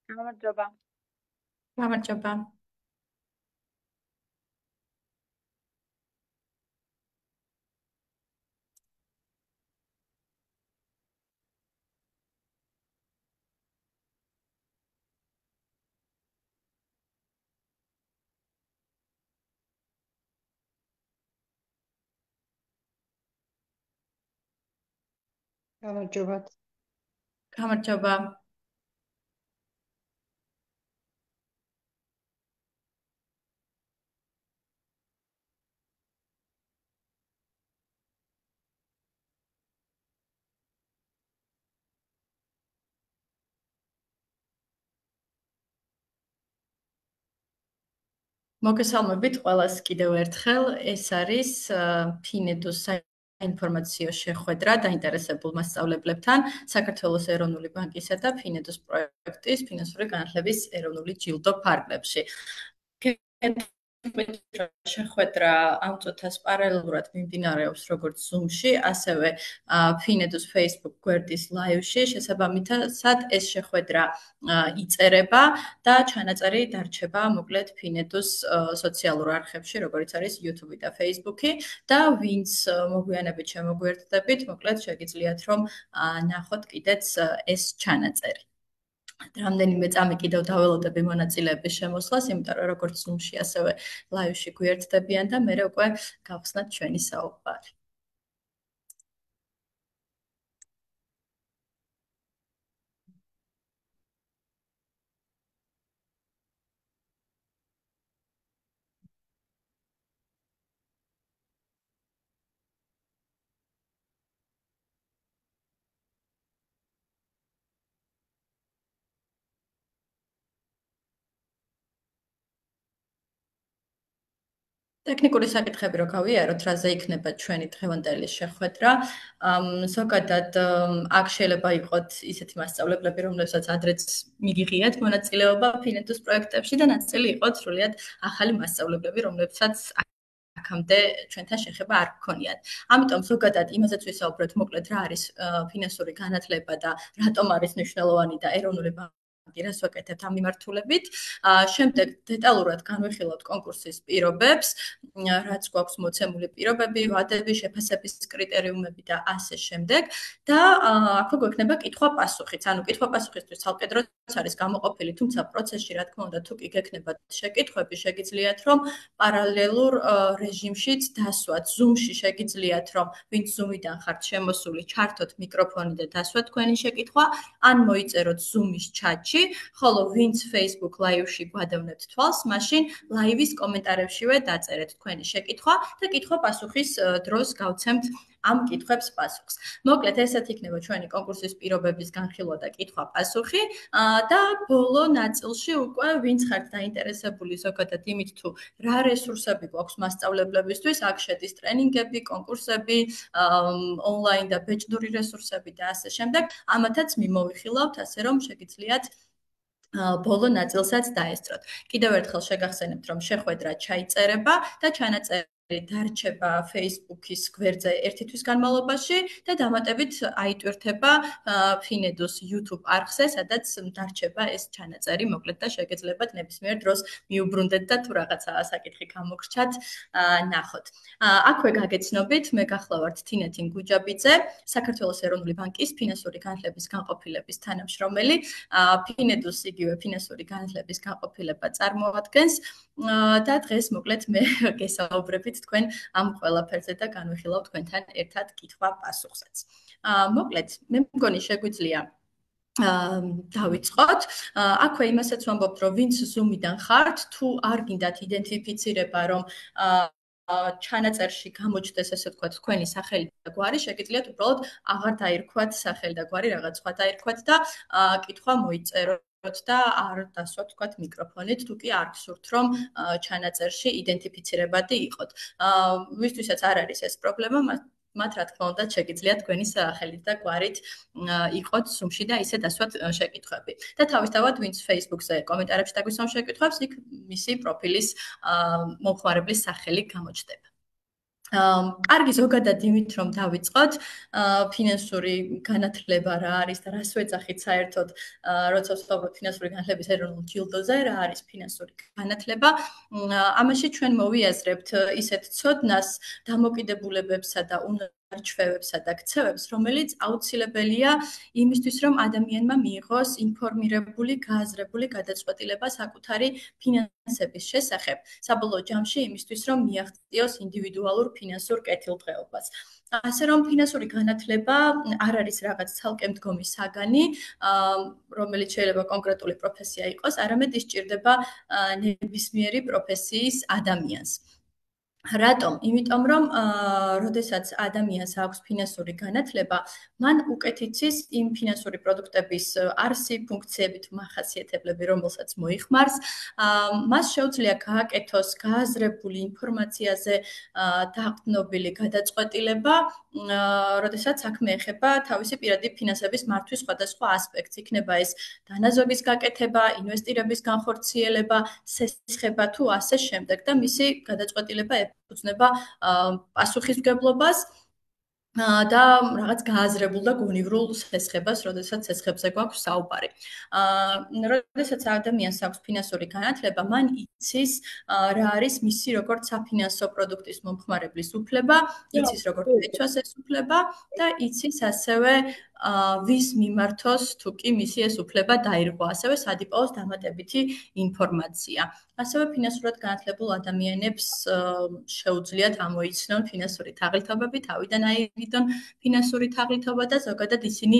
გამარჯობა. გამარჯობა. გამარჯობა. გამარჯობა. მოგესალმებით ყველას კიდევ ერთხელ. ეს არის ფინედოს საინფორმაციო შეხვედრა დაინტერესებულ მასწავლებლებთან საქართველოს ეროვნული ბანკისა და ფინედოს პროექტის ფინანსური განათლების ეროვნული ჯილდო ფარგლებში. შეხვედრა ამ წუთას პარალელურად მიმდინარეობს როგორც Zoom-ში, ასევე ფინედოს Facebook გვერდის live-ში. შესაბამისად, ეს შეხვედრა იწერება და ჩანაწერი დარჩება მოკლედ ფინედოს სოციალურ არხებში, როგორც არის YouTube და Facebook-ი და ვინც მოგვიანებით შემოგვიერთდებით, მოკლედ შეგიძლიათ რომ ნახოთ კიდეც ეს ჩანაწერი. რამდენიმე წამი კიდევ დაველოდები მონაწილეების შემოსვლას, იმიტომ რომ როგორც Zoom-ში, ასევე live-ში გვიერთდებიან და მე უკვე გავხსნათ ჩვენი საუბარი. ტექნიკური საკითხები რო გავიაროთ, რაზე იქნება ჩვენი დღევანდელი შეხვედრა. ზოგადად აქ შეიძლება იყოთ ისეთი მასწავლებლები, რომლებსაც ადრეც მიგიღიათ მონაწილეობა ფინედოს პროექტებში და ნაწილი იყოთ სრულიად ახალი მასწავლებლები, რომლებსაც აქამდე ჩვენთან შეხება არ გქონიათ. ამიტომ ზოგადად იმაზეც ვისაუბროთ მოკლედ რა არის ფინანსური განათლება და რატომ არის მნიშვნელოვანი და ეროვნული რას ვაკეთებთ ამ მიმართულებით. შემდეგ დეტალურად განვიხილავთ კონკურსის პირობებს, რაც გვაქვს მოცემული პირობები, ვადები, შეფასების კრიტერიუმები და ასე შემდეგ. და აქვე გვექნება კითხვა-პასუხიც. ანუ კითხვა-პასუხისთვის ცალკე დროც არის გამოყოფილი, თუმცა პროცესში, რა თქმა უნდა, თუ კი გექნებათ შეკითხვები, შეგიძლიათ რომ პარალელურ რეჟიმშიც დასვათ. Zoom-ში შეგიძლიათ რომ ვინც Zoom-იდან ხართ შემოსული, ჩართოთ მიკროფონი და დასვათ თქვენი შეკითხვა, ან მოიწეროთ Zoom-ის ჩატში, ხოლო ვინც Facebook Live-ში გვადევნებთ თვალს, მაშინ Live-ის კომენტარებშივე დაწერეთ თქვენი შეკითხვა და კითხვა-პასუხის დროს გავცემთ ამ კითხვებს პასუხს. მოკლედ, ესეთ იქნება ჩვენი კონკურსის პირობების განხილვა და კითხვა-პასუხი და ბოლო ნაწილში უკვე ვინც ხართ დაინტერესებული ზოგადად იმით თუ რა რესურსები გვაქვს მასწავლებლებისთვის, აქ შედის ტრენინგები, კონკურსები, ონლაინ და ბეჭდური რესურსები და ასე შემდეგ, ამათაც მიმოვიხილავთ, ასე რომ შეგიძლიათ ბოლო ნაწილსაც დაესწროთ. კიდევ ერთხელ შეგახსენებთ, რომ შეხვედრა ჩაიწერება და ჩანაწერი დარჩება Facebook-ის გვერდზე ერთი თვის განმავლობაში და დამატებით აიტვირთება ფინედოს YouTube არხზე, სადაც დარჩება ეს ჩანაწერი, მოკლედ და შეგეძლებათ ნებისმიერ დროს მიუბრუნდეთ და თუ რაღაცა საკითხი გამოგრჩათ, ნახოთ. აქვე გაგეცნობით, მე გახლავართ თინეთინ გუჯაბიძე, საქართველოს ეროვნული ბანკის ფინანსური განათლების განყოფილების თანამშრომელი, ფინედოს იგივე ფინანსური განათლების განყოფილება წარმოადგენს და დღეს მოკლედ მე გესაუბრებით თქვენ ამ ყველაფერზე და განვიხილავ თქვენთან ერთად კითხვა-პასუხსაც. მოკლედ, მე მგონი შეგვიძლია დავიწყოთ. აქვე იმასაც ვამბობთ, რომ ვინც Zoom-იდან ხართ, თუ არ გინდათ იდენტიფიცირება, რომ ჩანაწერში გამოჩნდეს ესე ვთქვათ თქვენი სახელი და გვარი, შეგიძლიათ უბრალოდ აღარ დაირქვათ სახელი და გვარი, რაღაც სხვა დაირქვათ და კითხვა მოიწეროთ და არ დასვათ თქვათ მიკროფონით, თუ კი არ გსურთ რომ ჩანაწერში იდენტიფიცირებადი იყოთ. ვისთვისაც არ არის ეს პრობლემა, მათ რა თქმა უნდა შეგიძლიათ თქვენი სახელით და გვარით იყოთ Zoom-ში და ისე დასვათ შეკითხვები. და თავისთავად ვინც Facebook-ზე კომენტარებში დაგვისვამ შეკითხვებს, იქ მისი პროფილის მომხმარებლის სახელი გამოჩნდება. კარგი ზოგადად იმით რომ დავიწყოთ, ფინანსური განათლება რა არის და რას ვეძახით საერთოდ, როცა ვსაუბრობთ ფინანსური განათლების ეროვნულ ჯილდოზე, რა არის ფინანსური განათლება. ამაში ჩვენ მოვიაზრებთ ისეთ ცოდნას, დამოკიდებულებებსა და უნარჩვევებსა და ქცევებს, რომელიც აუცილებელია იმისთვის, რომ ადამიანმა მიიღოს ინფორმირებული, გააზრებული გადაწყვეტილება საკუთარი ფინანსების შესახებ. საბოლოო ჯამში იმისთვის, რომ მიაღწიოს ინდივიდუალურ ფინანსურ კეთილდღეობას. ასე რომ ფინანსური განათლება არ არის რაღაც ცალკე მდგომი საგანი, რომელიც შეიძლება კონკრეტული პროფესია იყოს, არამედ ის ჭირდება ნებისმიერი პროფესიის ადამიანს. რატომ? იმიტომ რომ როდესაც ადამიანს აქვს ფინანსური განათლება, მან უკეთ იცის იმ ფინანსური პროდუქტების არსი, ფუნქციები თუ მახასიათებლები, რომელსაც მოიხმარს, მას შეუძლია გააკეთოს გააზრებული ინფორმაციაზე დაყრდნობილი გადაწყვეტილება, როდესაც საქმე ეხება თავისი პირადი ფინანსების მართვის სხვადასხვა ასპექტს. იქნება ეს დანაზოგის გაკეთება, ინვესტირების განხორციელება, სესხება თუ ასე შემდეგ და მისი გადაწყვეტილება ეფუძნება პასუხისმგებლობას და რაღაც გააზრებულ და გონივრულ სესხებას, როდესაც სესხებზე გვაქვს საუბარი. როდესაც ადამიანს აქვს ფინანსური განათლება, მან იცის რა არის მისი როგორც საფინანსო პროდუქტის მომხმარებლის უფლება, იცის როგორ დაიცვას ეს უფლება და იცის ასევე ვის მიმართოს თუ კი მისი ეს უფლება დაირღვა, ასევე სად იპოვოს დამატებითი ინფორმაცია. ასევე ფინანსურად განათლებულ ადამიანებს შეუძლიათ ამოიცნონ ფინანსური თაღლითობები, თავიდან აირიდონ ფინანსური თაღლითობა და ზოგადად ისინი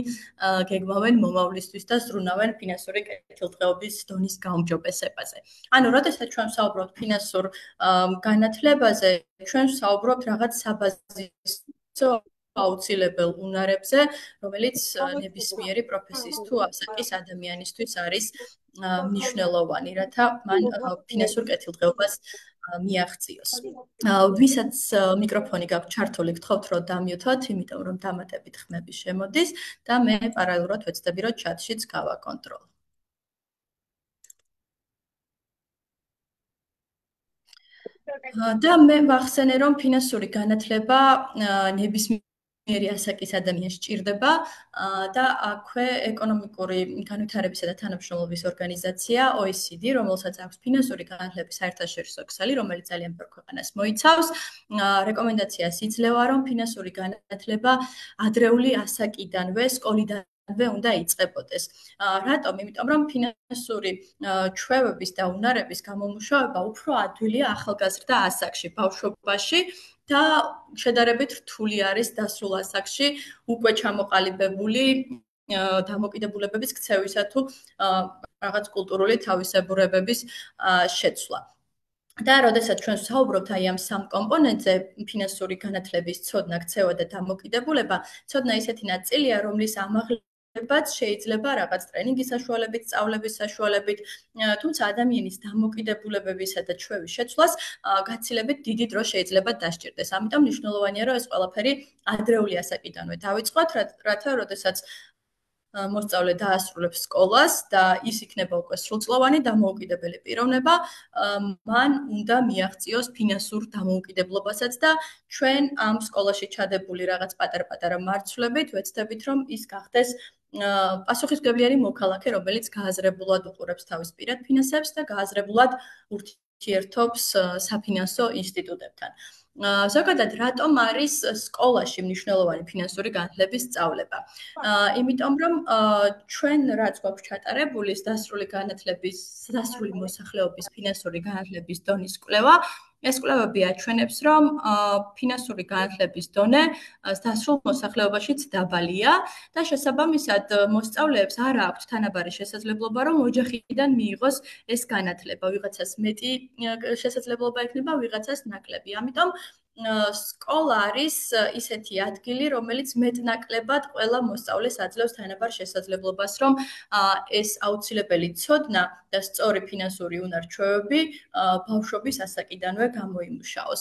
გეგმავენ მომავლისთვის და ზრუნავენ ფინანსური კეთილდღეობის დონის გაუმჯობესებაზე. ანუ, როდესაც ჩვენ ვსაუბრობთ ფინანსურ განათლებაზე, ჩვენ ვსაუბრობთ რაღაც საბაზისო აუცილებელ უნარებზე, რომელიც ნებისმიერი პროფესიის თუ ასაკის ადამიანისთვის არის მნიშვნელოვანი, რათა მან ფინანსურ კეთილდღეობას მიაღწიოს. ვისაც მიკროფონი გაქვთ ჩართული, გთხოვთ რომ დამიუთოთ, იმიტომ რომ დამატებით ხმები შემოდის და მე პარალელურად ვეცდები რომ ჩატშიც გავაკონტროლ. და მე ვახსენე რომ ფინანსური განათლება ნებისმიერი ასაკის ადამიანს სჭირდება და აქვე ეკონომიკური განვითარებისა და თანამშრომლობის ორგანიზაცია OECD, რომელსაც აქვს ფინანსური განათლების საერთაშორისო ქსელი, რომელიც ძალიან ბევრ ქვეყანას მოიცავს, რეკომენდაციას იძლევა, რომ ფინანსური განათლება ადრეული ასაკიდანვე სკოლიდან უნდა იწყებოდეს. რატომ? იმიტომ რომ ფინანსური ჩვევების და უნარების გამომუშავება უფრო ადვილია ახალგაზრდა ასაკში, ბავშვობაში და შედარებით რთული არის დასრულ ასაკში უკვე ჩამოყალიბებული დამოკიდებულებების ქცევისა თუ რაღაც კულტურული თავისებურებების შეცვლა. და როდესაც ჩვენ ვსაუბრობთ აი ამ სამ კომპონენტზე, ფინანსური განათლების ცოდნა, ქცევა და დამოკიდებულება, ცოდნა ისეთი ნაწილია, რომლის ამაღლებაც შეიძლება რაღაც ტრენინგის საშუალებით, სწავლების საშუალებით, თუმცა ადამიანის დამოკიდებულებებისა და ჩვევის შეცვლას გაცილებით დიდი დრო შეიძლება დასჭირდეს. ამიტომ მნიშვნელოვანია, რომ ეს ყველაფერი ადრეული ასაკიდანვე დავიწყოთ, რათა როდესაც მოსწავლე დაასრულებს სკოლას და ის იქნება უკვე სრულწლოვანი დამოუკიდებელი პიროვნება, მან უნდა მიაღწიოს ფინანსურ დამოუკიდებლობასაც და ჩვენ ამ სკოლაში ჩადებული რაღაც პატარ-პატარა მარცვლებით ვეცდებით, რომ ის გახდეს პასუხისმგებლიანი მოქალაქე, რომელიც გააზრებულად უყურებს თავის პირად ფინანსებს და გააზრებულად ურთიერთობს საფინანსო ინსტიტუტებთან. ზოგადად, რატომ არის სკოლაში მნიშვნელოვანი ფინანსური განათლების სწავლება? იმიტომ რომ ჩვენ რაც გვაქვს ჩატარებული დასრული განათლების, დასრული მოსახლეობის ფინანსური განათლების დონის კვლევა, ეს კვლევები აჩვენებს, რომ ფინანსური განათლების დონე დასრულ მოსახლეობაშიც დაბალია და შესაბამისად მოსწავლეებს არ აქვთ თანაბარი შესაძლებლობა, რომ ოჯახიდან მიიღოს ეს განათლება. ვიღაცას მეტი შესაძლებლობა ექნება, ვიღაცას ნაკლები. ამიტომ სკოლა არის ისეთი ადგილი, რომელიც მეტნაკლებად ყველა მოსწავლეს აძლევს თანაბარ შესაძლებლობას, რომ ეს აუცილებელი ცოდნა და სწორი ფინანსური უნარჩვევები ბავშვობის ასაკიდანვე გამოიმუშაოს.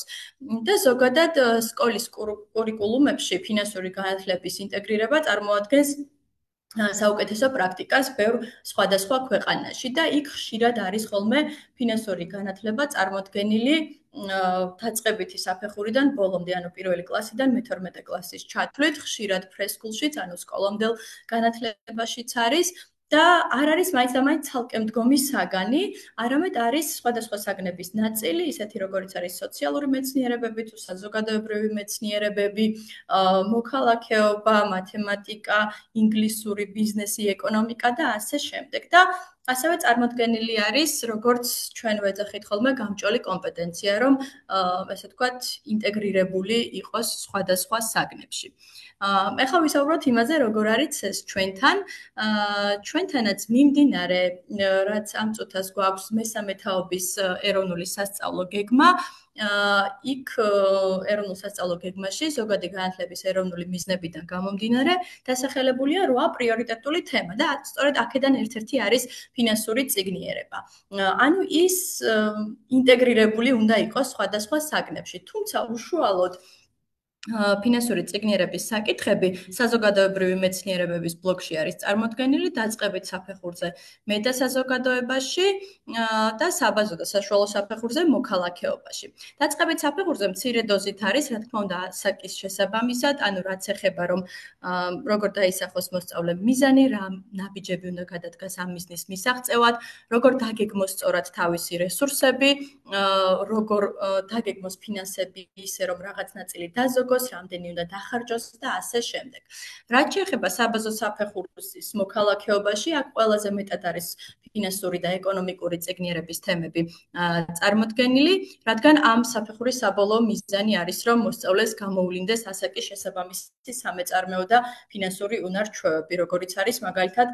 და ზოგადად სკოლის კურიკულუმებში ფინანსური განათლების ინტეგრირება წარმოადგენს საუკეთესო პრაქტიკას ბევრ სხვადასხვა ქვეყანაში და იქ ხშირად არის ხოლმე ფინანსური განათლება წარმოდგენილი დაწყებითი საფეხურიდან ბოლომდე, ანუ პირველი კლასიდან მე-12 კლასის ჩათვლით, ხშირად ფრესკულშიც, ანუ სკოლამდელ განათლებაშიც არის და არ არის მაინც და მაინც ცალკე მდგომი საგანი, არამედ არის სხვადასხვა საგნების ნაწილი, ისეთი როგორიც არის სოციალური მეცნიერებები თუ საზოგადოებრივი მეცნიერებები, მოქალაქეობა, მათემატიკა, ინგლისური, ბიზნესი, ეკონომიკა და ასე შემდეგ. და ასევე წარმოდგენილი არის, როგორც ჩვენ ვეძახით ხოლმე, გამჭოლი კომპეტენცია, რომ ესე ვთქვათ, ინტეგრირებული იყოს სხვადასხვა საგნებში. ეხლა ვისაუბროთ იმაზე, როგორ არის ეს ჩვენთან. ჩვენთანაც მიმდინარე, რაც ამ წუთას გვაქვს მესამე თაობის ეროვნული სასწავლო გეგმა, იქ ეროვნულ სასწავლო გეგმაში ზოგადი განათლების ეროვნული მიზნებიდან გამომდინარე დასახელებულია 8 პრიორიტეტული თემა და სწორედ აქედან ერთ-ერთი არის ფინანსური წიგნიერება. ანუ ის ინტეგრირებული უნდა იყოს სხვადასხვა საგნებში, თუმცა უშუალოდ ფინანსური წიგნიერების საკითხები საზოგადოებრივი მეცნიერებების ბლოკში არის წარმოდგენილი დაწყებით საფეხურზე მეტასაზოგადოებაში და საბაზო და საშუალო საფეხურზე მოქალაქეობაში. დაწყებით საფეხურზე მცირე დოზით არის, რა თქმა უნდა, ასაკის შესაბამისად, ანუ რაც ეხება რომ როგორ დაისახოს მოსწავლემ მიზანი, რა ნაბიჯები უნდა გადადგას ამ მიზნის მისაღწევად, როგორ დაგეგმოს სწორად თავისი რესურსები, როგორ დაგეგმოს ფინანსები ისე რომ რაღაც ნაწილი დაზოგოს, რამდენი უნდა დახარჯოს და ასე შემდეგ. რაც შეეხება საბაზო საფეხურის მოქალაქეობაში, აქ ყველაზე მეტად არის ფინანსური და ეკონომიკური წიგნიერების თემები წარმოდგენილი, რადგან ამ საფეხურის საბოლოო მიზანი არის, რომ მოსწავლეს გამოუვლინდეს ასაკის შესაბამისი სამეწარმეო და ფინანსური უნარ-ჩვევები, როგორიც არის მაგალითად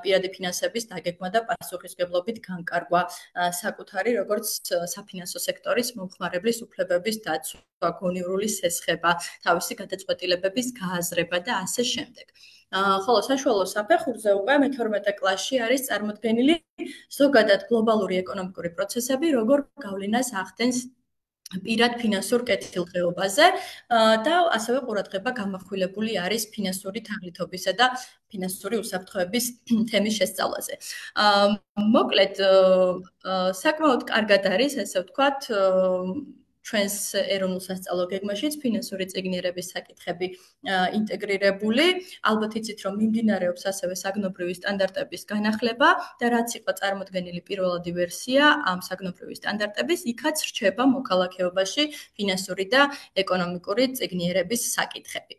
პირადი ფინანსების დაგეგმა და პასუხისმგებლობით განკარგვა, საკუთარი როგორც საფინანსო სექტორის მომხმარებლის უფლებების დაცვა, გონივრული სესხება, თავისი გადაწყვეტილებების გააზრება და ასე შემდეგ. ხოლო საშუალო საფეხურზე უკვე მე-12 კლასში არის წარმოდგენილი ზოგადად გლობალური ეკონომიკური პროცესები, როგორ გავლენას ახდენს პირად ფინანსურ კეთილდღეობაზე და ასევე ყურადღება გამახვილებული არის ფინანსური თაღლითობისა და ფინანსური უსაფრთხოების თემის შესწავლაზე. მოკლედ, საკმაოდ კარგად არის, ესე ვთქვათ, ჩვენს ეროვნულ სასწავლო გეგმაშიც ფინანსური წიგნიერების საკითხები ინტეგრირებული. ალბათ იცით, რომ მიმდინარეობს ასევე საგნობრივი სტანდარტების განახლება და რაც იყო წარმოდგენილი პირველადი ვერსია ამ საგნობრივი სტანდარტების, იქაც რჩება მოქალაქეობაში ფინანსური და ეკონომიკური წიგნიერების საკითხები.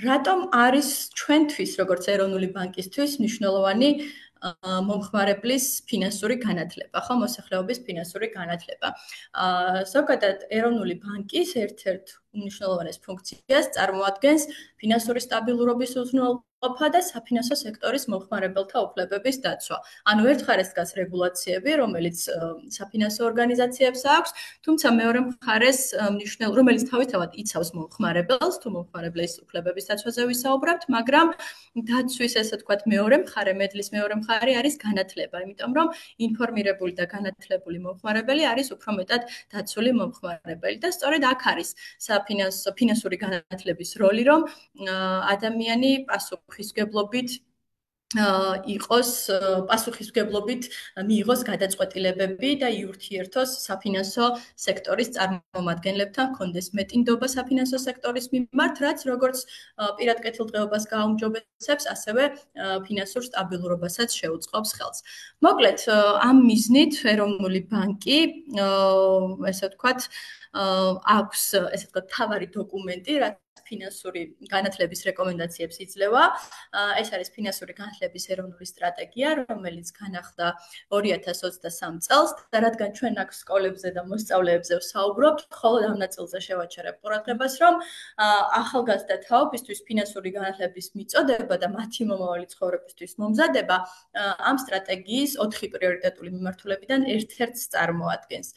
რატომ არის ჩვენთვის, როგორც ეროვნული ბანკისთვის, მნიშვნელოვანი მომხმარებლის ფინანსური განათლება, ხო, მოსახლეობის ფინანსური განათლება. ზოგადად ეროვნული ბანკის ერთ-ერთ უმნიშვნელოვანეს ფუნქციას წარმოადგენს ფინანსური სტაბილურობის უზრუნველყოფა და საფინანსო სექტორის მომხმარებელთა უფლებების დაცვა. ანუ ერთ მხარეს დგას რეგულაციები, რომელიც საფინანსო ორგანიზაციებს აქვს, თუმცა მეორე მხარეს რომელიც თავისთავად იცავს მომხმარებელს, თუ მომხმარებლის უფლებების დაცვაზე ვისაუბრებთ, მაგრამ დაცვის, ესე ვთქვათ, მეორე მხარე, მედლის მეორე მხარე არის განათლება, იმიტომ რომ ინფორმირებული და განათლებული მომხმარებელი არის უფრო მეტად დაცული მომხმარებელი და სწორედ აქ არის ფინანსური განათლების როლი, რომ ადამიანი პასუხისმგებლობით იყოს პასუხისმგებლობით მიიღოს გადაწყვეტილებები და იურთიერთოს საფინანსო სექტორის წარმომადგენლებთან, ჰქონდეს მეტინდობა საფინანსო სექტორის მიმართ, რაც როგორც პირად კეთილდღეობას გააუმჯობესებს, ასევე ფინანსურ სტაბილურობასაც შეუწყობს ხელს. მოკლედ, ამ მიზნით ეროვნული ბანკი, ესე ვთქვათ, აქვს, ესე ვთქვათ, თავარი დოკუმენტი, რაც ფინანსური განათლების რეკომენდაციებს იძლევა. ეს არის ფინანსური განათლების ეროვნული სტრატეგია, რომელიც განახლდა 2023 წელს და რადგან ჩვენ აქ სკოლებზე და მოსწავლეებზე ვსაუბრობთ, მხოლოდ ამ ნაწილზე შევაჩერებ ყურადღებას, რომ ახალგაზრდა თაობისთვის ფინანსური განათლების მიწოდება და მათი მომავალი ცხოვრებისთვის მომზადება ამ სტრატეგიის 4 პრიორიტეტული მიმართულებიდან ერთ-ერთს წარმოადგენს.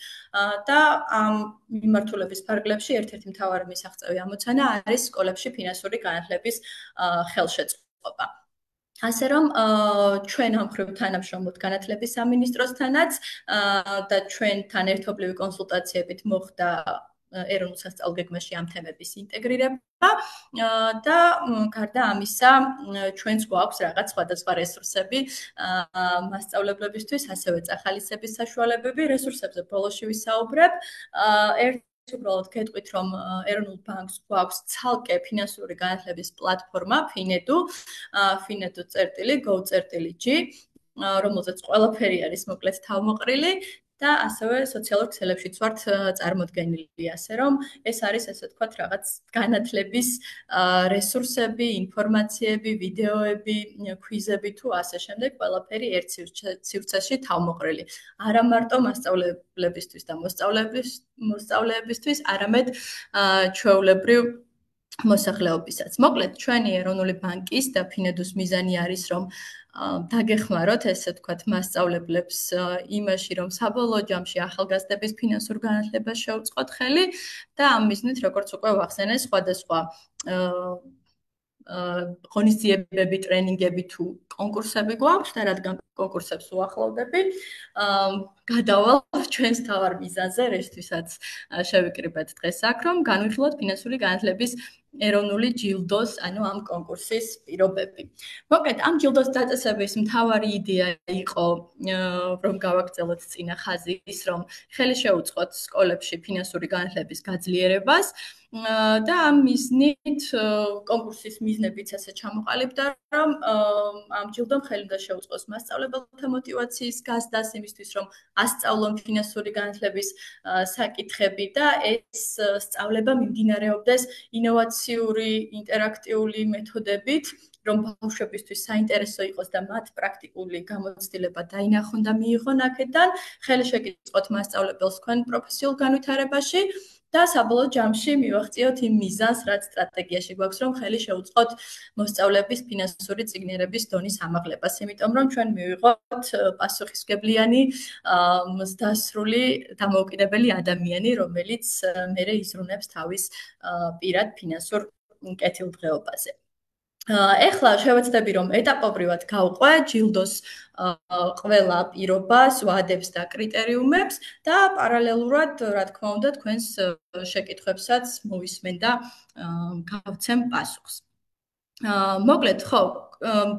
და ამ მიმართულების ფარგლებში ერთ-ერთი მთავარი მისაღწევი ამოცანა არის სკოლებში ფინანსური განათლების ხელშეწყობა. ასე რომ ჩვენ ამ მხრივ თანამშრომლობთ განათლების სამინისტროსთანაც და ჩვენთან ერთობლივი კონსულტაციებით მოხდა ეროვნულ სასწავლო გეგმაში ამ თემების ინტეგრირება და გარდა ამისა ჩვენც გვაქვს რაღაც სხვადასხვა რესურსები მასწავლებლებისთვის, ასევე წახალისების საშუალებები. რესურსებზე ბოლოში ვისაუბრებ. უბრალოდ გეტყვით, რომ ეროვნულ ბანკს გვაქვს ცალკე ფინანსური განათლების პლატფორმა FINEDU, FINEDU.gov.g, რომელზეც ყველაფერი არის მოკლედ თავმოყრილი და ასევე სოციალურ ქსელებშიც ვართ წარმოდგენილი, ასე რომ ეს არის ესე ვთქვათ რაღაც განათლების რესურსები, ინფორმაციები, ვიდეოები, ქვიზები თუ ასე შემდეგ, ყველაფერი ერთ სივრცეში თავმოყრილი. არა მარტო მასწავლებლებისთვის და მოსწავლეებისთვის, არამედ ჩვეულებრივ მოსახლეობისაც. მოკლედ, ჩვენი ეროვნული ბანკის და FINEDU-ს მიზანი არის, რომ დაგეხმაროთ, ესე ვთქვათ, მასწავლებლებს იმაში, რომ საბოლოო ჯამში ახალგაზრდების ფინანსურ განათლებას შეუწყოთ ხელი და ამ მიზნით, როგორც უკვე ვახსენე, სხვადასხვა ღონისძიებები, ტრენინგები თუ კონკურსები გვაქვს და რადგან კონკურსებს უახლოვდები, გადავალ ჩვენს თავარ მიზანზე, რისთვისაც შევიკრიბეთ დღეს აქ, რომ განვიხილოთ ფინანსური განათლების ეროვნული ჯილდოს, ანუ ამ კონკურსის პირობები. მოკლედ, ამ ჯილდოს დაწესების მთავარი იდეა იყო, რომ გავაგრძელოთ წინა ხაზი ის, რომ ხელი შეუწყოთ სკოლებში ფინანსური განათლების გაძლიერებას და ამ მიზნით კონკურსის მიზნებიც ასე ჩამოყალიბდა, რომ ამ ჯილდომ ხელი უნდა შეუწყოს მასწავლებელთა მოტივაციის გაზრდას იმისთვის, რომ ასწავლონ ფინანსური განათლების საკითხები და ეს სწავლება მიმდინარეობდეს ინოვაციური, ინტერაქტიული მეთოდებით, რომ ბავშვებისთვის საინტერესო იყოს და მათ პრაქტიკული გამოცდილება დაინახონ და მიიღონ აქედან, ხელი შეგიწყოთ მასწავლებელს თქვენ პროფესიულ განვითარებაში და საბოლოო ჯამში მივაღწიოთ იმ მიზანს, რაც სტრატეგიაში გვაქვს, რომ ხელი შეუწყოთ მოსწავლეების ფინანსური წიგნიერების დონის ამაღლებას, იმიტომ რომ ჩვენ მივიღოთ პასუხისმგებლიანი, დასრული, დამოუკიდებელი ადამიანი, რომელიც მერე იზრუნებს თავის პირად ფინანსურ კეთილდღეობაზე. ეხლა შევეცდები, რომ ეტაპობრივად გავყვე ჯილდოს ყველა პირობას, ვადებს და კრიტერიუმებს და პარალელურად, რა თქმა უნდა, თქვენს შეკითხვებსაც მოვისმენ და გავცემ პასუხს. მოკლედ, ხო,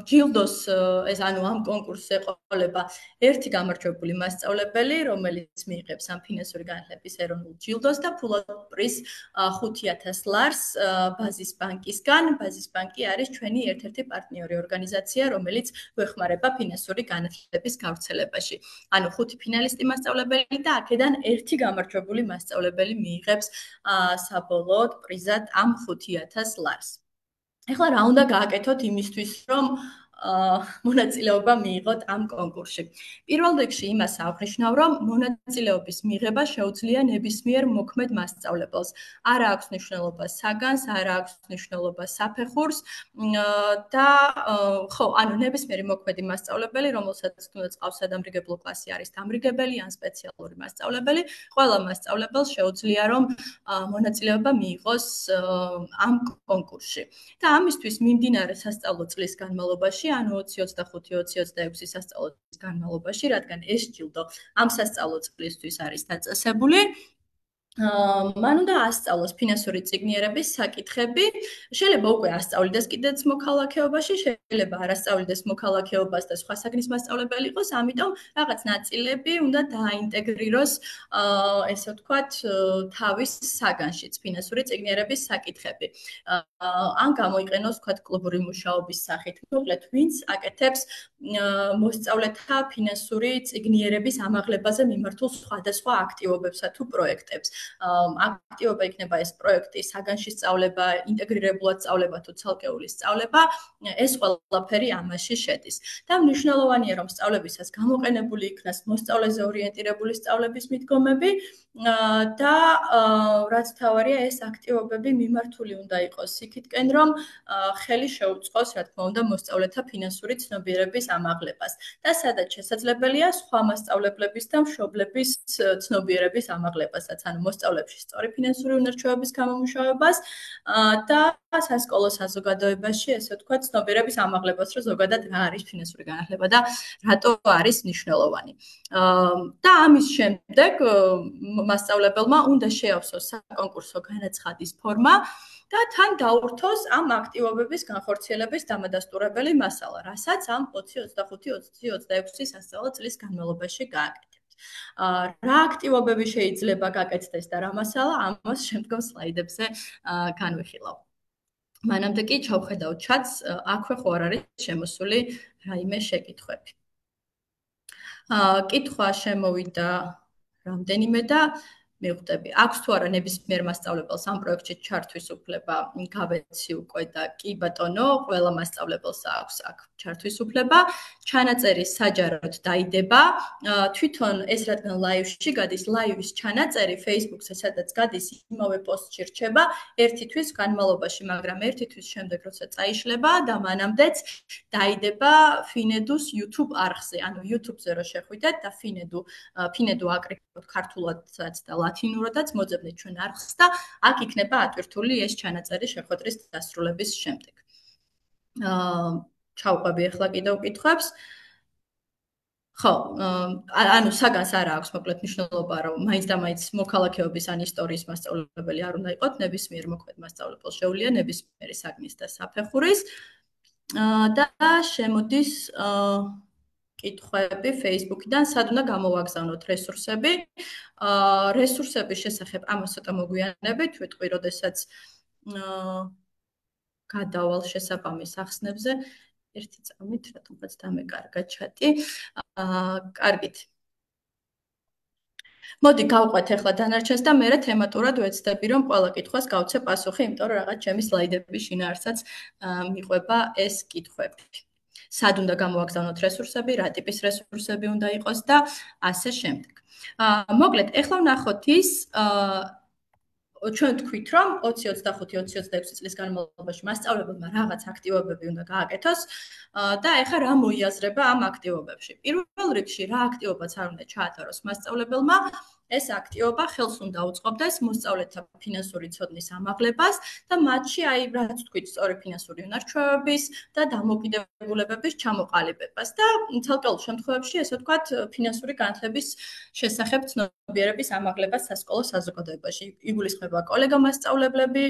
ჯილდოს ეს ანუ ამ კონკურსზე ეყოლება ერთი გამარჯვებული მასწავლებელი, რომელიც მიიღებს ამ ფინანსური განათლების ეროვნულ ჯილდოს და ფულად პრიზ 5000 ლარს ბაზის ბანკისგან. ბაზის ბანკი არის ჩვენი ერთ-ერთი პარტნიორი ორგანიზაცია, რომელიც გვეხმარება ფინანსური განათლების გავრცელებაში. ანუ 5 ფინალისტი მასწავლებელი და აქედან ერთი გამარჯვებული მასწავლებელი მიიღებს საბოლოოდ პრიზად ამ 5000 ლარს. ეხლა რა უნდა გააკეთოთ იმისთვის, რომ მონაწილეობა მიიღოთ ამ კონკურსში. პირველ რიგში იმას აღნიშნავ, რომ მონაწილეობის მიღება შეუძლია ნებისმიერ მოქმედ მასწავლებელს. არა აქვს მნიშვნელობა საგანს, არა აქვს მნიშვნელობა საფეხურს და ხო, ანუ ნებისმიერი მოქმედი მასწავლებელი, რომელსაც თუნდაც ყავს სადამრიგებლო კლასი არის დამრიგებელი ან სპეციალური მასწავლებელი, ყველა მასწავლებელს შეუძლია რომ მონაწილეობა მიიღოს ამ კონკურსში. და ამისთვის მიმდინარე სასწავლო წლის განმავლობაში, ანუ 2025-2026 სასწავლო წლის განმავლობაში, რადგან ეს ჯილდო ამ სასწავლო წლისთვის არის დაწესებული, მან უნდა ასწავლოს ფინანსური წიგნიერების საკითხები. შეიძლება უკვე ასწავლიდეს კიდეც მოქალაქეობაში, შეიძლება არ ასწავლიდეს მოქალაქეობას და სხვა საგნის მასწავლებელი იყოს, ამიტომ რაღაც ნაწილები უნდა დაინტეგრიროს, ესე ვთქვათ, თავის საგანშიც ფინანსური წიგნიერების საკითხები. ან გამოიყენოს, ვთქვათ, კლუბური მუშაობის სახით. მოკლედ, ვინც აკეთებს მოსწავლეთა ფინანსური წიგნიერების ამაღლებაზე მიმართულ სხვადასხვა აქტივობებსა თუ პროექტებს. აქტივობა იქნება ეს პროექტი, საგანში სწავლება, ინტეგრირებულად სწავლება თუ ცალკეული სწავლება, ეს ყველაფერი ამაში შედის. და მნიშვნელოვანია, რომ სწავლებისას გამოყენებული იქნას მოსწავლეზე ორიენტირებული სწავლების მიდგომები და რაც თავარია, ეს აქტივობები მიმართული უნდა იყოს იქითკენ, რომ ხელი შეუწყოს, რა თქმა უნდა, მოსწავლეთა ფინანსური ცნობიერების ამაღლებას. და სადაც შესაძლებელია სხვა მასწავლებლების და მშობლების ცნობიერების ამაღლებასაც, ანუ მოსწავლეებში სწორი ფინანსური უნარჩვევების გამომუშავებას და სასკოლო საზოგადოებაში, ესე ვთქვათ, ცნობიერების ამაღლებას, რომ ზოგადად რა არის ფინანსური განათლება და რატო არის მნიშვნელოვანი. და ამის შემდეგ მასწავლებელმა უნდა შეავსოს საკონკურსო განაცხადის ფორმა და თან დაურთოს ამ აქტივობების განხორციელების დამადასტურებელი მასალა, რასაც ამ 20-25-26 სასწავლო წლის განმავლობაში გააკეთებთ. რა აქტივობები შეიძლება გაკეთდეს და რა მასალა, ამას შემდგომ სლაიდებზე განვიხილავ. მანამდე კი ჩავხედავ ჩატს, აქვე ხო არ არის შემოსული რაიმე შეკითხვები. კითხვა შემოვიდა რამდენიმე და მივხვდები. აქვს თუ არა ნებისმიერ მასწავლებელს ამ პროექტში ჩართვის უფლება? გავეცი უკვე და კი ბატონო, ყველა მასწავლებელს აქვს აქ ჩართვის უფლება. ჩანაწერი საჯაროდ დაიდება. თვითონ ეს რადგან ლაივში გადის, ლაივის ჩანაწერი Facebook-ზე, სადაც გადის, იმავე პოსტში რჩება ერთი თვის განმავლობაში, მაგრამ ერთი თვის შემდეგ როცა წაიშლება და მანამდეც დაიდება ფინედუს YouTube არხზე. ანუ YouTube-ზე რო შეხვიდეთ და ფინედუ აკრიფოთ ქართულადაც და ლათინურადაც მოძებნით ჩვენ არხს და აქ იქნება ატვირთული ეს ჩანაწერი შეხვედრის დასრულების შემდეგ. ჩავყვები ახლა კიდევ კითხვებს. ხო, ანუ საგანს არ აქვს მოკლედ მნიშვნელობა, რომ მაინც და მაინც მოქალაქეობის ან ისტორიის მასწავლებელი არ უნდა იყოთ, ნებისმიერ მოქმედ მასწავლებელს შეუძლია ნებისმიერი საგნის და საფეხურის და შემოდის კითხვები Facebook-დან, სად უნდა გამოვაგზავნოთ რესურსები. რესურსების შესახებ ამას ცოტა მოგვიანებით, ვიტყვი, როდესაც გადავალ შესაბამის ახსნებზე. ერთი წამით, რატომღაც დამეკარგა ჩატი. კარგით. მოდი გავყვეთ ახლა დანარჩენს და მე თემატურად ვეცდები, რომ ყველა კითხვას გავცე პასუხი, იმიტომ რომ რაღაც ჩემი სლაიდების შინაარსაც მიყვება ეს კითხვები. სად უნდა გამოვაგზავნოთ რესურსები, რა ტიპის რესურსები უნდა იყოს და ასე შემდეგ. მოკლედ, ახლა ვნახოთ ის ჩვენ თქვით, რომ 2025-2026 წლის განმავლობაში მასწავლებელმა რაღაც აქტივობები უნდა გააკეთოს და ეხლა რა მოიაზრება ამ აქტივობებში. პირველ რიგში რა აქტივობაც არ უნდა ჩაატაროს მასწავლებელმა, ეს აქტივობა ხელს უნდა უწყობდეს მოსწავლეთა ფინანსური ცოდნის ამაღლებას და მათში აი რაც თქვით, სწორი ფინანსური უნარჩვევების და დამოკიდებულებების ჩამოყალიბებას და ცალკეულ შემთხვევებში, ესე ვთქვათ, ფინანსური განათლების შესახებ ცნობიერების ამაღლებას სასკოლო საზოგადოებაში. იგულისხმება კოლეგა მასწავლებლები,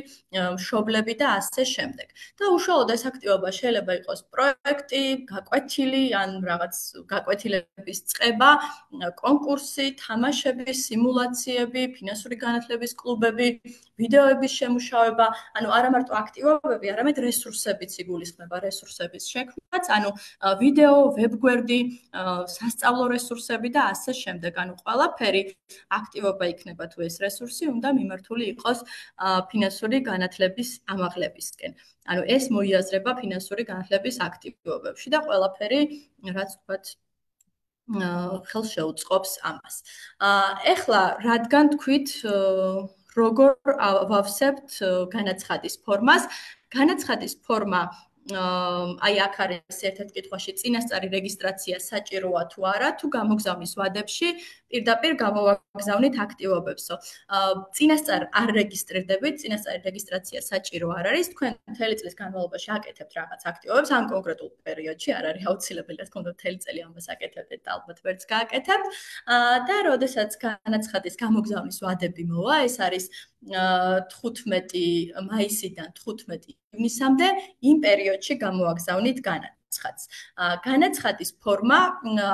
მშობლები და ასე შემდეგ. და უშუალოდ ეს აქტივობა შეიძლება იყოს პროექტი, გაკვეთილი ან რაღაც გაკვეთილების წყება, კონკურსი, თამაშები, სიმულაციები, ფინანსური განათლების კლუბები, ვიდეოების შემუშავება, ანუ არა მარტო აქტივობები, არამედ რესურსებიც იგულისხმება, რესურსების შექმნაც, ანუ ვიდეო, ვებგვერდი, სასწავლო რესურსები და ასე შემდეგ. ანუ ყველაფერი აქტივობა იქნება თუ ეს რესურსი უნდა მიმართული იყოს ფინანსური განათლების ამაღლებისკენ. ანუ ეს მოიაზრება ფინანსური განათლების აქტივობებში და ყველაფერი, რაც ვთქვათ, ხელს შეუწყობს ამას. ეხლა რადგან თქვით, როგორ ვავსებთ განაცხადის ფორმას, განაცხადის ფორმა აი აქ არის ერთ-ერთ კითხვაში წინასწარი რეგისტრაცია საჭიროა თუ არა, თუ გამოგზავნის ვადებში პირდაპირ გამოვაგზავნით აქტივობებსო. წინასწარ არ რეგისტრირდებით, წინასწარი რეგისტრაცია საჭირო არ არის, თქვენ მთელი წლის განმავლობაში აკეთებთ რაღაც აქტივობებს, ამ კონკრეტულ პერიოდში არ არის აუცილებელი, რა თქმა უნდა, მთელი წელი ამას აკეთებთ და ალბათ ვერც გააკეთებთ. და როდესაც განაცხადის გამოგზავნის ვადები მოვა, ეს არის 15 მაისიდან 15 ივნისამდე, იმ პერიოდში გამოვაგზავნით განაცხადს. განაცხადის ფორმა,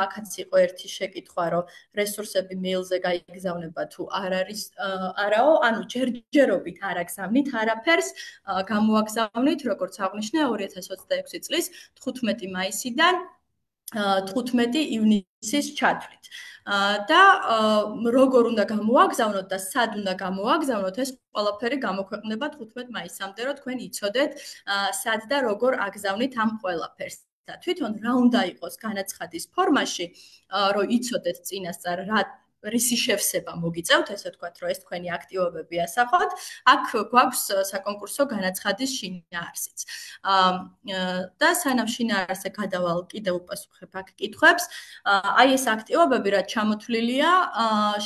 აქაც იყო ერთი შეკითხვა, რომ რესურსები მეილზე გაიგზავნება თუ არ არის, არაო, ანუ ჯერჯერობით არ აგზავნით არაფერს, გამოვაგზავნით, როგორც აღვნიშნე 2026 წლის 15 მაისიდან 15 ივნისის ჩათვლით. და როგორ უნდა გამოვაგზავნოთ და სად უნდა გამოვაგზავნოთ, ეს ყველაფერი გამოქვეყნდება 15 მაისამდე, რომ თქვენ იცოდეთ, სად და როგორ აგზავნით ამ ყველაფერს. და თვითონ რა უნდა იყოს განაცხადის ფორმაში, რომ იცოდეთ წინასწარ რა რისი შევსება მოგიწევთ, ესე ვთქვათ, რომ ეს თქვენი აქტივობები ასახოთ, აქ გვაქვს საკონკურსო განაცხადის შინაარსიც. და სანამ შინაარსზე გადავალ, კიდევ უპასუხებ აქ კითხვებს. აი ეს აქტივობები, რაც ჩამოთვლილია,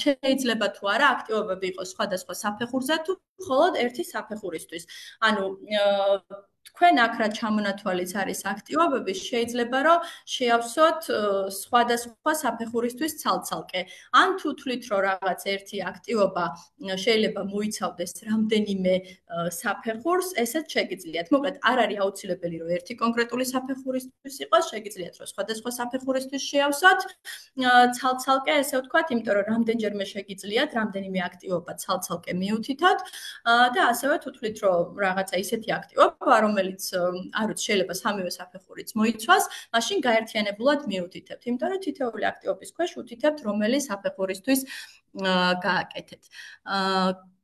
შეიძლება თუ არა აქტივობები იყოს სხვადასხვა საფეხურზე თუ მხოლოდ ერთი საფეხურისთვის. ანუ თქვენ აქ რა ჩამონათვალიც არის აქტივობები, შეიძლება რომ შეავსოთ სხვადასხვა საფეხურისთვის ცალ-ცალკე. ან თუ თვლით, რომ რაღაც ერთი აქტივობა შეიძლება მოიცავდეს რამდენიმე საფეხურს, ესეც შეგიძლიათ. მოკლედ, არ არის აუცილებელი, რომ ერთი კონკრეტული საფეხურისთვის იყოს, შეგიძლიათ, რომ სხვადასხვა საფეხურისთვის შეავსოთ ცალ-ცალკე, ესე ვთქვათ, იმიტომ რომ რამდენჯერმე შეგიძლიათ რამდენიმე აქტივობა ცალ-ცალკე მიუთითოთ და ასევე თუ თვლით, რომ რაღაცა ისეთი აქტივობა, რომელიც არ ვიცი, შეიძლება სამივე საფეხურიც მოიცვას, მაშინ გაერთიანებულად მიუთითებთ, იმიტომ რომ თითოეული აქტივობის ქვეშ უთითებთ, რომელი საფეხურისთვის გააკეთეთ.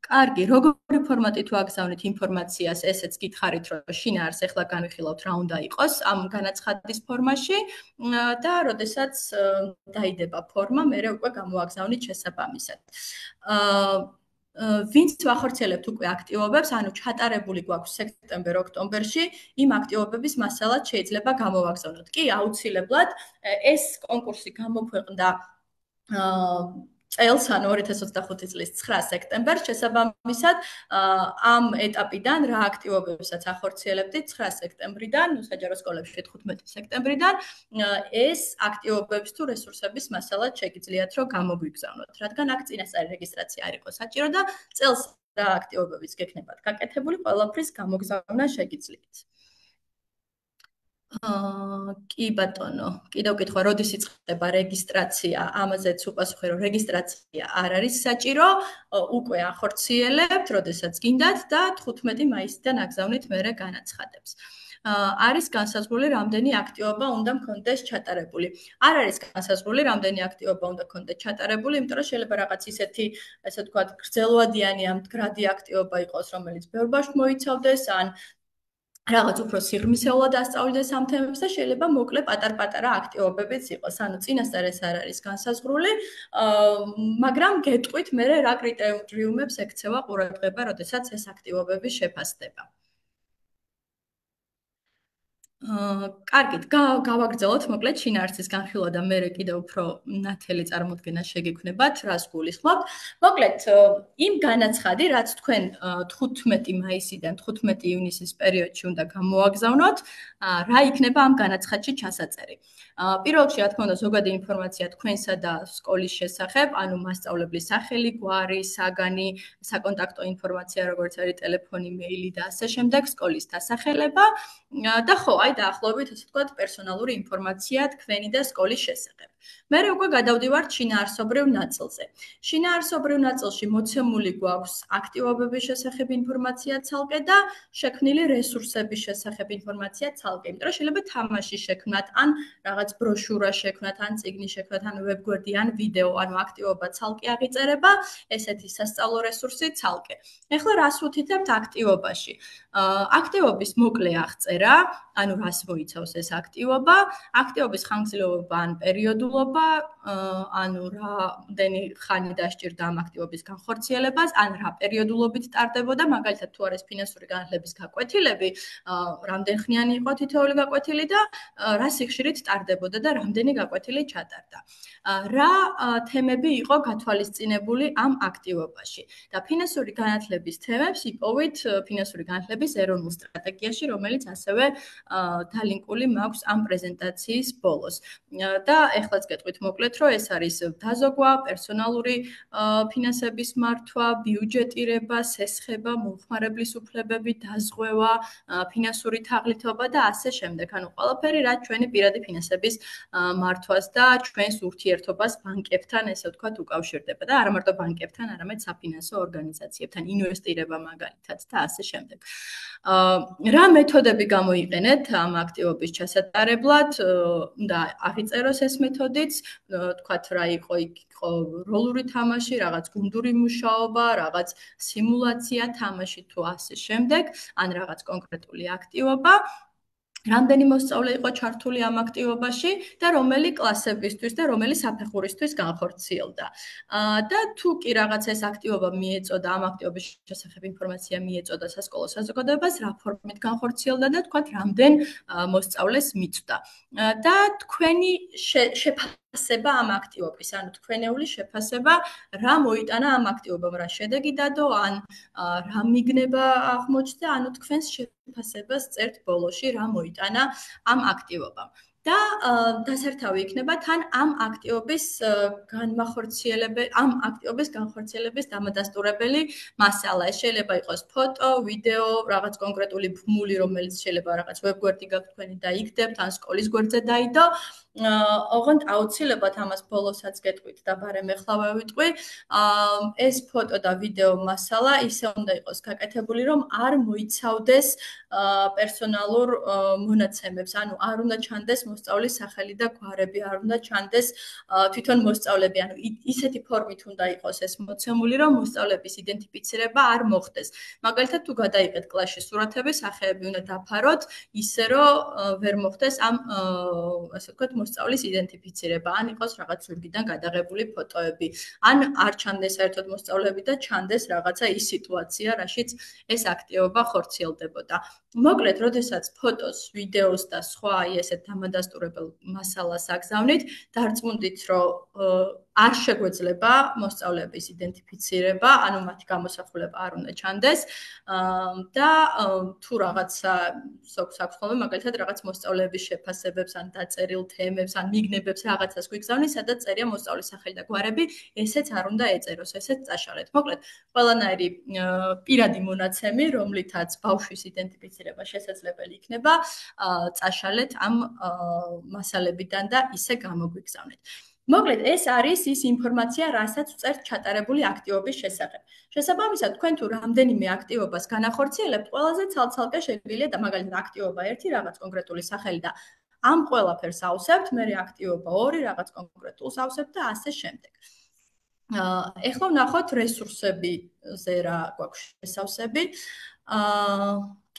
კარგი, როგორი ფორმატით ვაგზავნით ინფორმაციას, ესეც გითხარით, რომ შინაარს ახლა განვიხილავთ რა უნდა იყოს ამ განაცხადის ფორმაში და როდესაც დაიდება ფორმა, მე უკვე გამოვაგზავნით შესაბამისად. ვინც ვახორციელებთ უკვე აქტივობებს, ანუ ჩატარებული გვაქვს სექტემბერ-ოქტომბერში, იმ აქტივობების მასალად შეიძლება გამოვაგზავნოთ. კი, აუცილებლად ეს კონკურსი გამოქვეყნდა წელს, ანუ 2025 წლის 9 სექტემბერს, შესაბამისად, ამ ეტაპიდან რა აქტივობებსაც ახორციელებდით 9 სექტემბრიდან, საჯარო სკოლებში 15 სექტემბრიდან, ეს აქტივობების თუ რესურსების მასალად შეგიძლიათ რომ გამოგვიგზავნოთ, რადგან აქ წინასწარი რეგისტრაცია არ იყო საჭირო და წელს რა აქტივობებიც გექნებათ გაკეთებული, ყველაფრის გამოგზავნა შეგიძლიათ. კი ბატონო, კიდევ კითხვა, როდის იწყება რეგისტრაცია? ამაზეც უპასუხე, რომ რეგისტრაცია არ არის საჭირო, უკვე ახორციელებთ, როდესაც გინდათ და 15 მაისიდან აგზავნით მერე განაცხადებს. არის განსაზღვრული რამდენი აქტივობა უნდა მქონდეს ჩატარებული. არ არის განსაზღვრული რამდენი აქტივობა უნდა მქონდეს ჩატარებული, იმიტომ რომ შეიძლება რაღაც ისეთი, ესე ვთქვათ, გრძელვადიანი ან მდგრადი აქტივობა იყოს, რომელიც ბევრ ბავშვს მოიცავდეს, ან რაღაც უფრო სიღრმისეულად ასწავლდეს ამ თემებს და შეიძლება მოკლე პატარ-პატარა აქტივობებიც იყოს. ანუ წინასწარ ეს არ არის განსაზღვრული, მაგრამ გეტყვით მე რა კრიტერიუმებს ექცევა ყურადღება, როდესაც ეს აქტივობები შეფასდება. კარგით, გავაგრძელოთ მოკლედ შინაარსის განხილვა და მე კიდევ უფრო ნათელი წარმოდგენა შეგექმნებათ, რას გულისხმობთ. მოკლედ, იმ განაცხადი, რაც თქვენ 15 მაისიდან 15 ივნისის პერიოდში უნდა გამოაგზავნოთ, რა იქნება ამ განაცხადში ჩასაწერი. პირველ რიგში, რა თქმა უნდა, ზოგადი ინფორმაცია თქვენსა და სკოლის შესახებ, ანუ მასწავლებლის სახელი, გვარი, საგანი, საკონტაქტო ინფორმაცია, როგორც არის ტელეფონი, მეილი და ასე შემდეგ, სკოლის დასახელება და ხო, აი დაახლოებით, ასე ვთქვათ, პერსონალური ინფორმაცია თქვენი და სკოლის შესახებ. მე უკვე გადავდივართ შინაარსობრივ ნაწილზე. შინაარსობრივ ნაწილში მოცემული გვაქვს აქტივობების შესახებ ინფორმაცია ცალკე და შექმნილი რესურსების შესახებ ინფორმაცია ცალკე. იმიტომ რომ შეიძლება თამაში შექმნათ, ან რაღაც ბროშურა შექმნათ, ან წიგნი შექმნათ, ან ვებგვერდი, ან ვიდეო, ანუ აქტივობა ცალკე აღიწერება, ესეთი სასწავლო რესურსი ცალკე. ეხლა რას ვუთითებთ აქტივობაში? აქტივობის მოკლე აღწერა, ანუ რას მოიცავს ეს აქტივობა, აქტივობის ხანგრძლივობა ან პერიოდულობა, ანუ რამდენი ხანი დასჭირდა ამ აქტივობის განხორციელებას, ან რა პერიოდულობით ტარდებოდა, მაგალითად თუ არის ფინანსური განათლების გაკვეთილები, რამდენხნიანი იყო თითოეული გაკვეთილი და რა სიხშირით ტარდებოდა და რამდენი გაკვეთილი ჩატარდა. რა თემები იყო გათვალისწინებული ამ აქტივობაში და ფინანსური განათლების თემებს იპოვით ფინანსური განათლების ეროვნულ სტრატეგიაში, რომელიც ასევე დალინკული მაქვს ამ პრეზენტაციის ბოლოს. და ეხლაც გეტყვით მოკლედ, რომ ეს არის დაზოგვა, პერსონალური ფინანსების მართვა, ბიუჯეტირება, სესხება, მომხმარებლის უფლებები, დაზღვევა, ფინანსური თაღლითობა და ასე შემდეგ. ანუ ყველაფერი, რაც ჩვენი პირადი ფინანსების მართვას და ჩვენს ურთიერთობას ბანკებთან, ესე ვთქვათ, უკავშირდება და არა მარტო ბანკებთან, არამედ საფინანსო ორგანიზაციებთან, ინვესტირება მაგალითად და ასე შემდეგ. რა მეთოდები გამოიყენეთ ამ აქტივობის ჩასატარებლად? უნდა აღიწეროს ეს მეთოდიც, თქვათ რა იყო როლური თამაში, რაღაც გუნდური მუშაობა, რაღაც სიმულაცია თამაში თუ ასე შემდეგ, ან რაღაც კონკრეტული აქტივობა. რამდენი მოსწავლე იყო ჩართული ამ აქტივობაში და რომელი კლასებისთვის და რომელი საფეხურისთვის განხორციელდა. და თუ კი რაღაც ეს აქტივობა მიეწოდა, ამ აქტივობის შესახებ ინფორმაცია მიეწოდა სასკოლო საზოგადოებას, რა ფორმით განხორციელდა და თქვათ რამდენ მოსწავლეს მიწვდა. და თქვენი შეფასება ამ აქტივობის, ანუ თქვენეული შეფასება, რა მოიტანა ამ აქტივობამ, რა შედეგი დადო, ან რა მიგნება აღმოჩნდა, ანუ თქვენს შეფასებას წერთ ბოლოში, რა მოიტანა ამ აქტივობამ. და დასართავი იქნება თან ამ აქტივობის განხორციელების დამადასტურებელი მასალა. ეს შეიძლება იყოს ფოტო, ვიდეო, რაღაც კონკრეტული ბმული, რომელიც შეიძლება რაღაც ვებგვერდი გაქვთ თქვენი და იქდებთ, ან სკოლის გვერდზე დაიდო. ოღონდ აუცილებლად ამას ბოლოსაც გეტყვით და ბარემ ეხლა ვიტყვი. ეს ფოტო და ვიდეო მასალა ისე უნდა იყოს გაკეთებული, რომ არ მოიცავდეს პერსონალურ მონაცემებს, ანუ არ უნდა ჩანდეს მოსწავლის სახელი და გვარები, არ უნდა ჩანდეს თვითონ მოსწავლები, ანუ ისეთი ფორმით უნდა იყოს ეს მოცემული, რომ მოსწავლების იდენტიფიცირება არ მოხდეს. მაგალითად, თუ გადაიღეთ კლასში სურათები, სახეები უნდა დაფაროთ, ისე რომ ვერ მოხდეს ამ ასე ვთქვათ, მოსწავლის იდენტიფიცირება, ან იყოს რაღაც ზურგიდან გადაღებული ფოტოები, ან არ ჩანდეს საერთოდ მოსწავლეები და ჩანდეს რაღაცა ის სიტუაცია, რაშიც ეს აქტივობა ხორციელდებოდა. მოკლედ, როდესაც ფოტოს, ვიდეოს და სხვა ესეთ დამადასტურებელ მასალას აგზავნით, დარწმუნდით, რომ არ შეგვეძლება მოსწავლეების იდენტიფიცირება, ანუ მათი გამოსახულება არ უნდა ჩანდეს და თუ რაღაცა აქვს ხოლმე, მაგალითად, რაღაც მოსწავლეების შეფასებებს, ან დაწერილ თემებს, ან მიგნებებს რაღაცას გვიგზავნით, სადაც წერია მოსწავლის სახელი და გვარები, ესეც არ უნდა ეწეროს, ესეც წაშალეთ. მოკლედ, ყველანაირი პირადი მონაცემი, რომლითაც ბავშვის იდენტიფიცირება შესაძლებელი იქნება, წაშალეთ ამ მასალებიდან და ისე გამოგვიგზავნეთ. მოკლედ, ეს არის ის ინფორმაცია, რასაც ვწერთ ჩატარებული აქტივობის შესახებ. შესაბამისად, თქვენ თუ რამდენიმე აქტივობას განახორციელებთ, ყველაზე ცალ-ცალკე შეგვიძლია და მაგალითად აქტივობა 1 რაღაც კონკრეტული სახელი და ამ ყველაფერს ავსებთ, მერე აქტივობა 2 რაღაც კონკრეტულს ავსებთ და ასე შემდეგ. ეხლა ვნახოთ რესურსებზე რა გვაქვს შესავსები.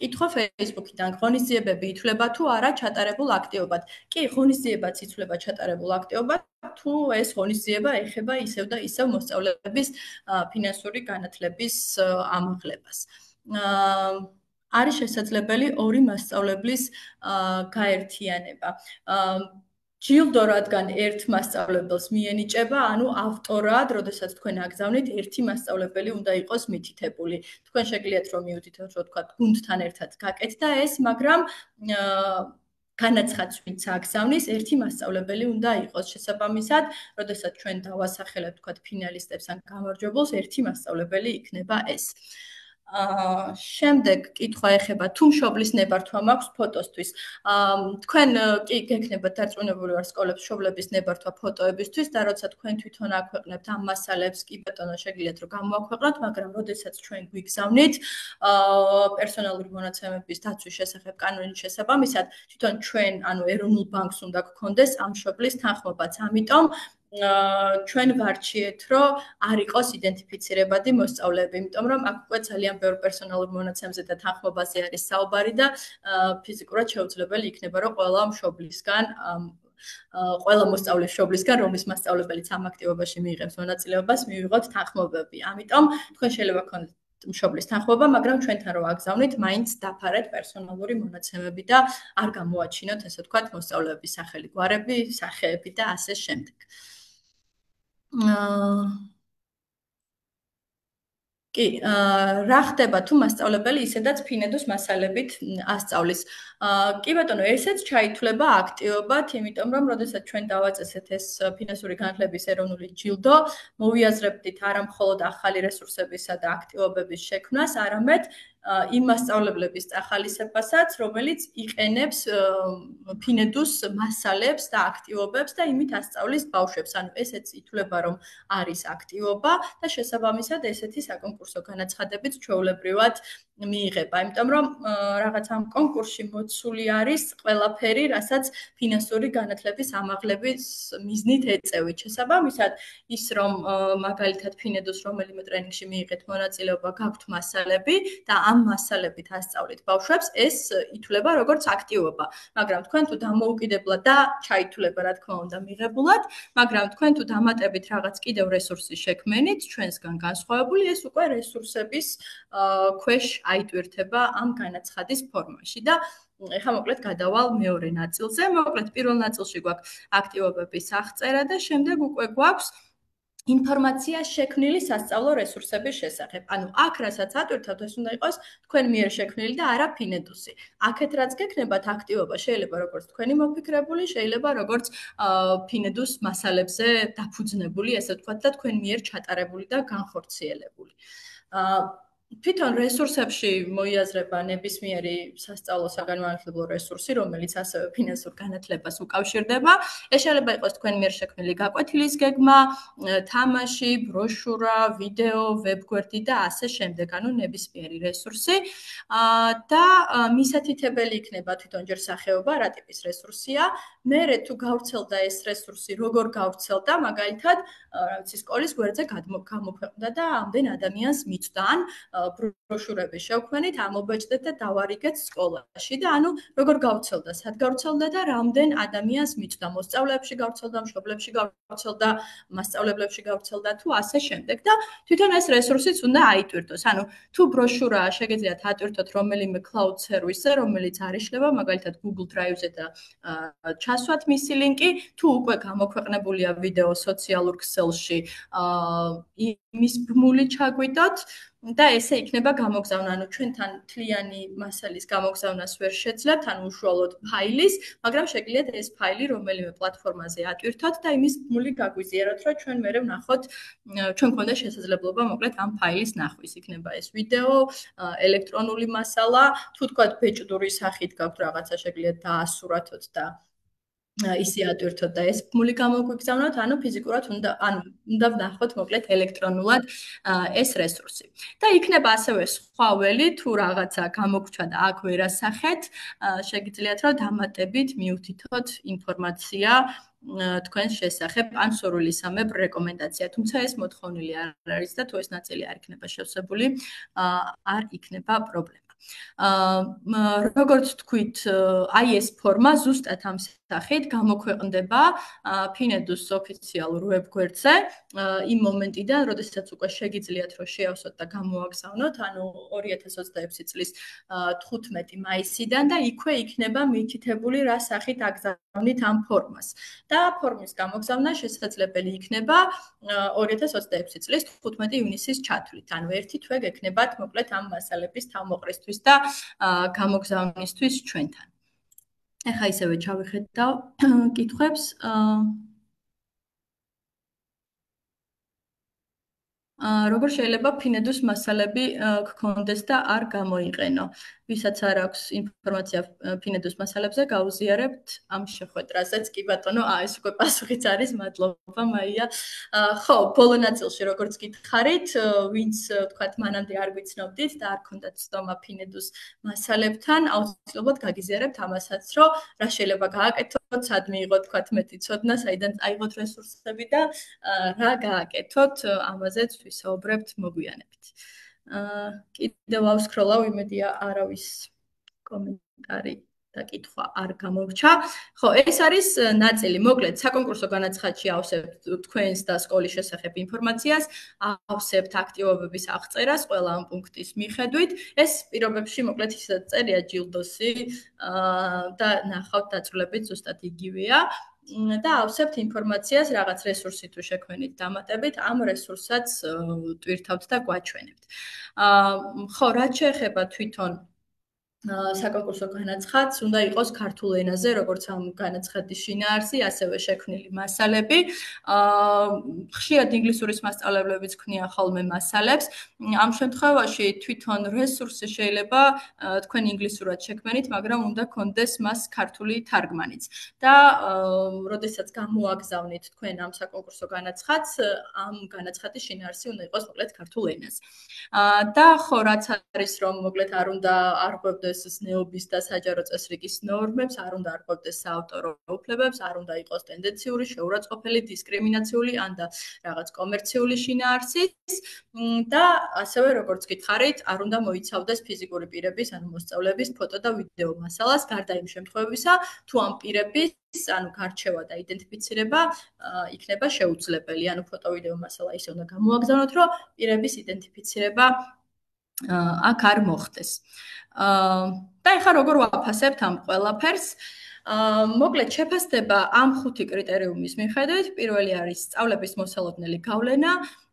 კითხვა Facebook-იდან, ღონისძიებები ითვლება თუ არა ჩატარებულ აქტივობად. კი, ღონისძიებაც ითვლება ჩატარებულ აქტივობად, თუ ეს ღონისძიება ეხება ისევ და ისევ მოსწავლეების ფინანსური განათლების ამაღლებას. არის შესაძლებელი ორი მასწავლებლის გაერთიანება. ჯილდო, რადგან ერთ მასწავლებელს მიენიჭება, ანუ ავტორად, როდესაც თქვენ აგზავნით, ერთი მასწავლებელი უნდა იყოს მითითებული. თქვენ შეგიძლიათ რომ მივიდეთ, რომ თქვა გუნდთან ერთად გაკეთდა ეს, მაგრამ განაცხადს ვინც აგზავნის, ერთი მასწავლებელი უნდა იყოს. შესაბამისად, როდესაც ჩვენ დავასახელებთ, თქვა ფინალისტებს ან გამარჯვებულს, ერთი მასწავლებელი იქნება ეს. შემდეგ კითხვა ეხება თუ მშობლის ნებართვა მაქვს ფოტოსთვის. თქვენ კი გექნებათ დარწმუნებული ვარ სკოლებს მშობლების ნებართვა ფოტოებისთვის და როცა თქვენ თვითონ აქვეყნებთ ამ მასალებს, კი ბატონო შეგიძლიათ რომ გამოაქვეყნოთ, მაგრამ როდესაც ჩვენ გვიგზავნით პერსონალური მონაცემების დაცვის შესახებ კანონის შესაბამისად, თვითონ ჩვენ, ანუ ეროვნულ ბანკს უნდა გქონდეს ამ მშობლის თანხმობაც. ამიტომ ჩვენ ვარჩიეთ, რომ არ იყოს იდენტიფიცირებადი მოსწავლეები, იმიტომ რომ აქ უკვე ძალიან ბევრ პერსონალურ მონაცემზე და თანხმობაზე არის საუბარი და ფიზიკურად შეუძლებელი იქნება, რომ ყველა მშობლისგან ყველა მოსწავლის მშობლისგან, რომლის მასწავლებელიც ამ აქტივობაში მიიღებს მონაწილეობას, მივიღოთ თანხმობები. ამიტომ თქვენ შეიძლება გქონდეთ მშობლის თანხმობა, მაგრამ ჩვენთან რო აგზავნით, მაინც დაფარეთ პერსონალური მონაცემები და არ გამოაჩინოთ, ასე ვთქვათ, მოსწავლეების სახელი, გვარები, სახეები და ასე შემდეგ. კი, რა ხდება თუ მასწავლებელი ისედაც ფინედოს მასალებით ასწავლის? კი ბატონო, ესეც ჩაითვლება აქტივობად, იმიტომ რომ როდესაც ჩვენ დავაწესეთ ეს ფინანსური განათლების ეროვნული ჯილდო, მოვიაზრებდით არა მხოლოდ ახალი რესურსებისა და აქტივობების შექმნას, არამედ იმ მასწავლებლების წახალისებასაც, რომელიც იყენებს ფინედოს მასალებს და აქტივობებს და იმით ასწავლის ბავშვებს. ანუ ესეც ითვლება, რომ არის აქტივობა და შესაბამისად ესეთი საკონკურსო განაცხადებიც ჩვეულებრივად მიიღება, იმიტომ რომ რაღაც ამ კონკურსში მოცული არის ყველაფერი, რასაც ფინანსური განათლების ამაღლების მიზნით ეწევით. შესაბამისად, ის რომ მაგალითად ფინედოს რომელიმე ტრენინგში მიიღეთ მონაწილეობა, გაქვთ მასალები და ამ მასალებით ასწავლით ბავშვებს, ეს ითვლება როგორც აქტივობა. მაგრამ თქვენ თუ დამოუკიდებლად და ჩაითვლება, რა თქმა უნდა, მიღებულად, მაგრამ თქვენ თუ დამატებით რაღაც კიდევ რესურსი შექმენით, ჩვენსგან განსხვავებული, ეს უკვე რესურსების ქვეშ აიტვირთება ამ განაცხადის ფორმაში და ეხლა მოკლედ გადავალ მეორე ნაწილზე. მოკლედ პირველ ნაწილში გვაქვს აქტივობების აღწერა და შემდეგ უკვე გვაქვს ინფორმაცია შექმნილი სასწავლო რესურსების შესახებ. ანუ აქ რასაც ატვირთავთ, ეს უნდა იყოს თქვენ მიერ შექმნილი და არა ფინედუსი. აქეთ რაც გექნებათ აქტივობა, შეიძლება როგორც თქვენი მოფიქრებული, შეიძლება როგორც ფინედუს მასალებზე დაფუძნებული, ესე ვთქვათ და თქვენ მიერ ჩატარებული და განხორციელებული. თვითონ რესურსებში მოიაზრება ნებისმიერი სასწავლო საგანმანათლებლო რესურსი, რომელიც ასევე ფინანსურ განათლებას უკავშირდება. ეს შეიძლება იყოს თქვენ მიერ შექმნილი გაკვეთილის გეგმა, თამაში, ბროშურა, ვიდეო, ვებგვერდი და ასე შემდეგ, ანუ ნებისმიერი რესურსი. და მისათითებელი იქნება თვითონ ჯერ სახეობა, რა ტიპის რესურსია. მერე თუ გავრცელდა ეს რესურსი, როგორ გავრცელდა, მაგალითად, რა ვიცი, სკოლის გვერდზე გამოქვეყნდა და ამდენ ადამიანს მიწვდა, ან ბროშურები შევქმნით, ამობეჭდეთ და დავარიგეთ სკოლაში და ანუ როგორ გავრცელდა, სად გავრცელდა და რამდენ ადამიანს მიწვდა, მოსწავლეებში გავრცელდა, მშობლებში გავრცელდა, მასწავლებლებში გავრცელდა თუ ასე შემდეგ და თვითონ ეს რესურსიც უნდა აიტვირთოს. ანუ თუ ბროშურაა, შეგიძლიათ ატვირთოთ რომელიმე cloud service-ზე, რომელიც არ იშლება, მაგალითად Google Drive-ზე და ჩასვათ მისი ლინკი, თუ უკვე გამოქვეყნებულია ვიდეო სოციალურ ქსელში, იმის ბმული ჩაგვიდოთ და ესე იქნება გამოგზავნა, ანუ ჩვენთან თლიანი მასალის გამოგზავნას ვერ შეძლებთ, ანუ უშუალოდ ფაილის, მაგრამ შეგიძლიათ ეს ფაილი რომელიმე პლატფორმაზე ატვირთოთ და იმის ბმული გაგვიზიაროთ, რომ ჩვენ მერე ვნახოთ, ჩვენ გქონდა შესაძლებლობა მოკლედ ამ ფაილის ნახვის. იქნება ეს ვიდეო, ელექტრონული მასალა, თუ თქვათ ბეჭდური სახით გაქვთ რაღაცა, შეგიძლიათ დაასურათოთ და ისე ატვირთოთ და ეს ბმული გამოგვიგზავნოთ, ანუ ფიზიკურად უნდა ვნახოთ მოკლედ ელექტრონულად ეს რესურსი. და იქნება ასევე სხვა ველი, თუ რაღაცა გამოგჩა და აქ ვერასახეთ, შეგიძლიათ რომ დამატებით მიუთითოთ ინფორმაცია თქვენს შესახებ ან სურვილისამებრ რეკომენდაცია, თუმცა ეს მოთხოვნილი არ არის და თუ ეს ნაწილი არ იქნება შევსებული, არ იქნება პრობლემა. როგორც თქვით, აი ეს ფორმა ზუსტად ამ სახით გამოქვეყნდება ფინედუს ოფიციალურ ვებგვერდზე იმ მომენტიდან, როდესაც უკვე შეგიძლიათ რომ შეავსოთ და გამოაგზავნოთ, ანუ 2026 წლის 15 მაისიდან და იქვე იქნება მითითებული რა სახით აგზავნით ამ ფორმას. და ფორმის გამოგზავნა შესაძლებელი იქნება 2026 წლის 15 ივნისის ჩათვლით. ანუ ერთი თვე გექნებათ მოკლედ ამ მასალების თავმოყრისთვის და გამოგზავნისთვის ჩვენთან. ეხლა ისევე ჩავიხედავ კითხვებს. როგორ შეიძლება ფინედუს მასალები გქონდეს და არ გამოიყენო? ვისაც არ აქვს ინფორმაცია ფინედუს მასალებზე, გაუზიარებთ ამ შეხვედრაზეც. კი ბატონო, ეს უკვე პასუხიც არის, მადლობა მაია. ხო, ბოლო ნაწილში როგორც გითხარით, ვინც თქვათ მანამდე არ გვიცნობდით და არ ქონდათ ცდომა ფინედუს მასალებთან, აუცილებლად გაგიზიარებთ ამასაც, რომ რა შეიძლება გააკეთოთ, სად მიიღოთ თქვათ მეტი ცოდნა, საიდან წაიღოთ რესურსები და რა გააკეთოთ, ამაზეც ვისაუბრებთ მოგვიანებით. კიდევ ავსკროლავ, იმედია არავის კომენტარი და კითხვა არ გამორჩა. ხო, ეს არის ნაწილი, მოკლედ საკონკურსო განაცხადში ავსებთ თქვენს და სკოლის შესახებ ინფორმაციას, ავსებთ აქტივობების აღწერას ყველა ამ პუნქტის მიხედვით. ეს პირობებში მოკლედ ისედაც წერია ჯილდოსი და ნახავთ დაწვრილებით ზუსტად იგივეა. და ავსებთ ინფორმაციას რაღაც რესურსი თუ შექმნით დამატებით, ამ რესურსაც ტვირთავთ და გვაჩვენებთ. ხო, რაც შეეხება თვითონ საკონკურსო განაცხადს უნდა იყოს ქართულ ენაზე, როგორც ამ განაცხადის შინაარსი, ასევე შექმნილი მასალები. ხშირად ინგლისურის მასწავლებლებიც ქმნიან ხოლმე მასალებს. ამ შემთხვევაში თვითონ რესურსი შეიძლება თქვენ ინგლისურად შექმნით, მაგრამ უნდა კონდეს მას ქართული თარგმანიც. და როდესაც გამოაგზავნით თქვენ ამ საკონკურსო განაცხადს, ამ განაცხადის შინაარსი უნდა იყოს მოკლედ ქართულ ენაზე. და ხო, რაც არის, რომ მოკლედ არ უნდა არღვევდეს ზნეობის და საჯარო წესრიგის ნორმებს, არ უნდა არღვევდეს საავტორო უფლებებს, არ უნდა იყოს ტენდენციური, შეურაცხყოფელი, დისკრიმინაციული ან და რაღაც კომერციული შინაარსის და ასევე როგორც გითხარით, არ უნდა მოიცავდეს ფიზიკური პირების, ანუ მოსწავლეების ფოტო და ვიდეო მასალას, გარდა იმ შემთხვევებისა, თუ ამ პირების ანუ გარჩევა და იდენტიფიცირება იქნება შეუძლებელი. ანუ ფოტო-ვიდეო მასალა ისე უნდა გამოაგზავნოთ, რომ პირების იდენტიფიცირება აქ არ მოხდეს. და ეხლა როგორ ვაფასებთ ამ ყველაფერს? მოკლედ შეფასდება ამ 5 კრიტერიუმის მიხედვით. პირველი არის სწავლების მოსალოდნელი გავლენა.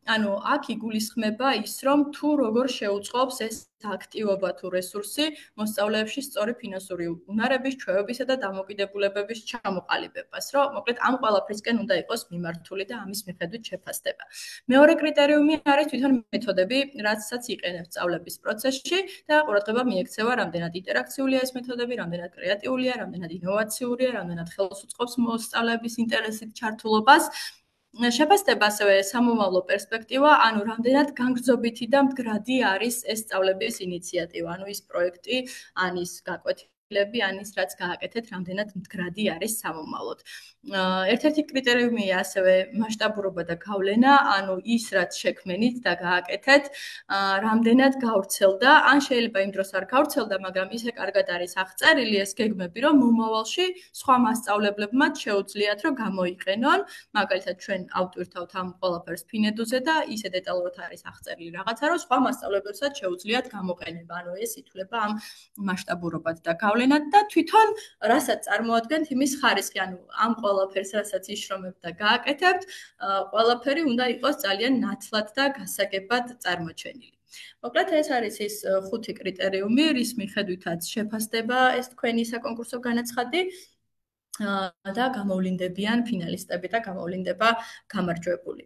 ანუ აქ იგულისხმება ის, რომ თუ როგორ შეუწყობს ეს აქტივობა თუ რესურსი მოსწავლეებში სწორი ფინანსური უნარების, ჩვევებისა და დამოკიდებულებების ჩამოყალიბებას, რომ მოკლედ ამ ყველაფრისკენ უნდა იყოს მიმართული და ამის მიხედვით შეფასდება. მეორე კრიტერიუმი არის თვითონ მეთოდები, რაცაც იყენებს სწავლების პროცესში და ყურადღება მიექცევა, რამდენად ინტერაქციულია ეს მეთოდები, რამდენად კრეატიულია, რამდენად ინოვაციურია, რამდენად ხელს უწყობს მოსწავლეების ინტერესით ჩართულობას. შეფასდება ასევე სამომავლო პერსპექტივა, ანუ რამდენად განგრძობითი და მდგრადი არის ეს სწავლების ინიციატივა, ანუ ის პროექტი, ან ის გაკვეთილები, ან ის რაც გააკეთეთ, რამდენად მდგრადი არის სამომავლოდ. ერთ-ერთი კრიტერიუმია ასევე მასშტაბურობა და გავლენა, ანუ ის რაც შექმნით და გააკეთეთ, რამდენად გავრცელდა, ან შეიძლება იმ დროს არ გავრცელდა, მაგრამ ისე კარგად არის აღწერილი ეს გეგმები, რომ მომავალში სხვა მასწავლებლებმაც შეუძლიათ, რომ გამოიყენონ, მაგალითად ჩვენ ავტვირთავთ ამ ყველაფერს ფინედუზე და ისე დეტალურად არის აღწერილი რაღაცა, რომ სხვა მასწავლებლებსაც შეუძლიათ გამოყენება. ანუ ეს ითვლება ამ მასშტაბურობად და გავლენად და თვითონ რასაც წარმოადგენთ იმის ხარისხი, ანუ ამ ყველაფერს რასაც იშრომებთ და გააკეთებთ, ყველაფერი უნდა იყოს ძალიან ნათლად და გასაგებად წარმოჩენილი. მოკლედ ეს არის ის 5 კრიტერიუმი, რის მიხედვითაც შეფასდება ეს თქვენი საკონკურსო განაცხადი და გამოვლინდებიან ფინალისტები და გამოვლინდება გამარჯვებული.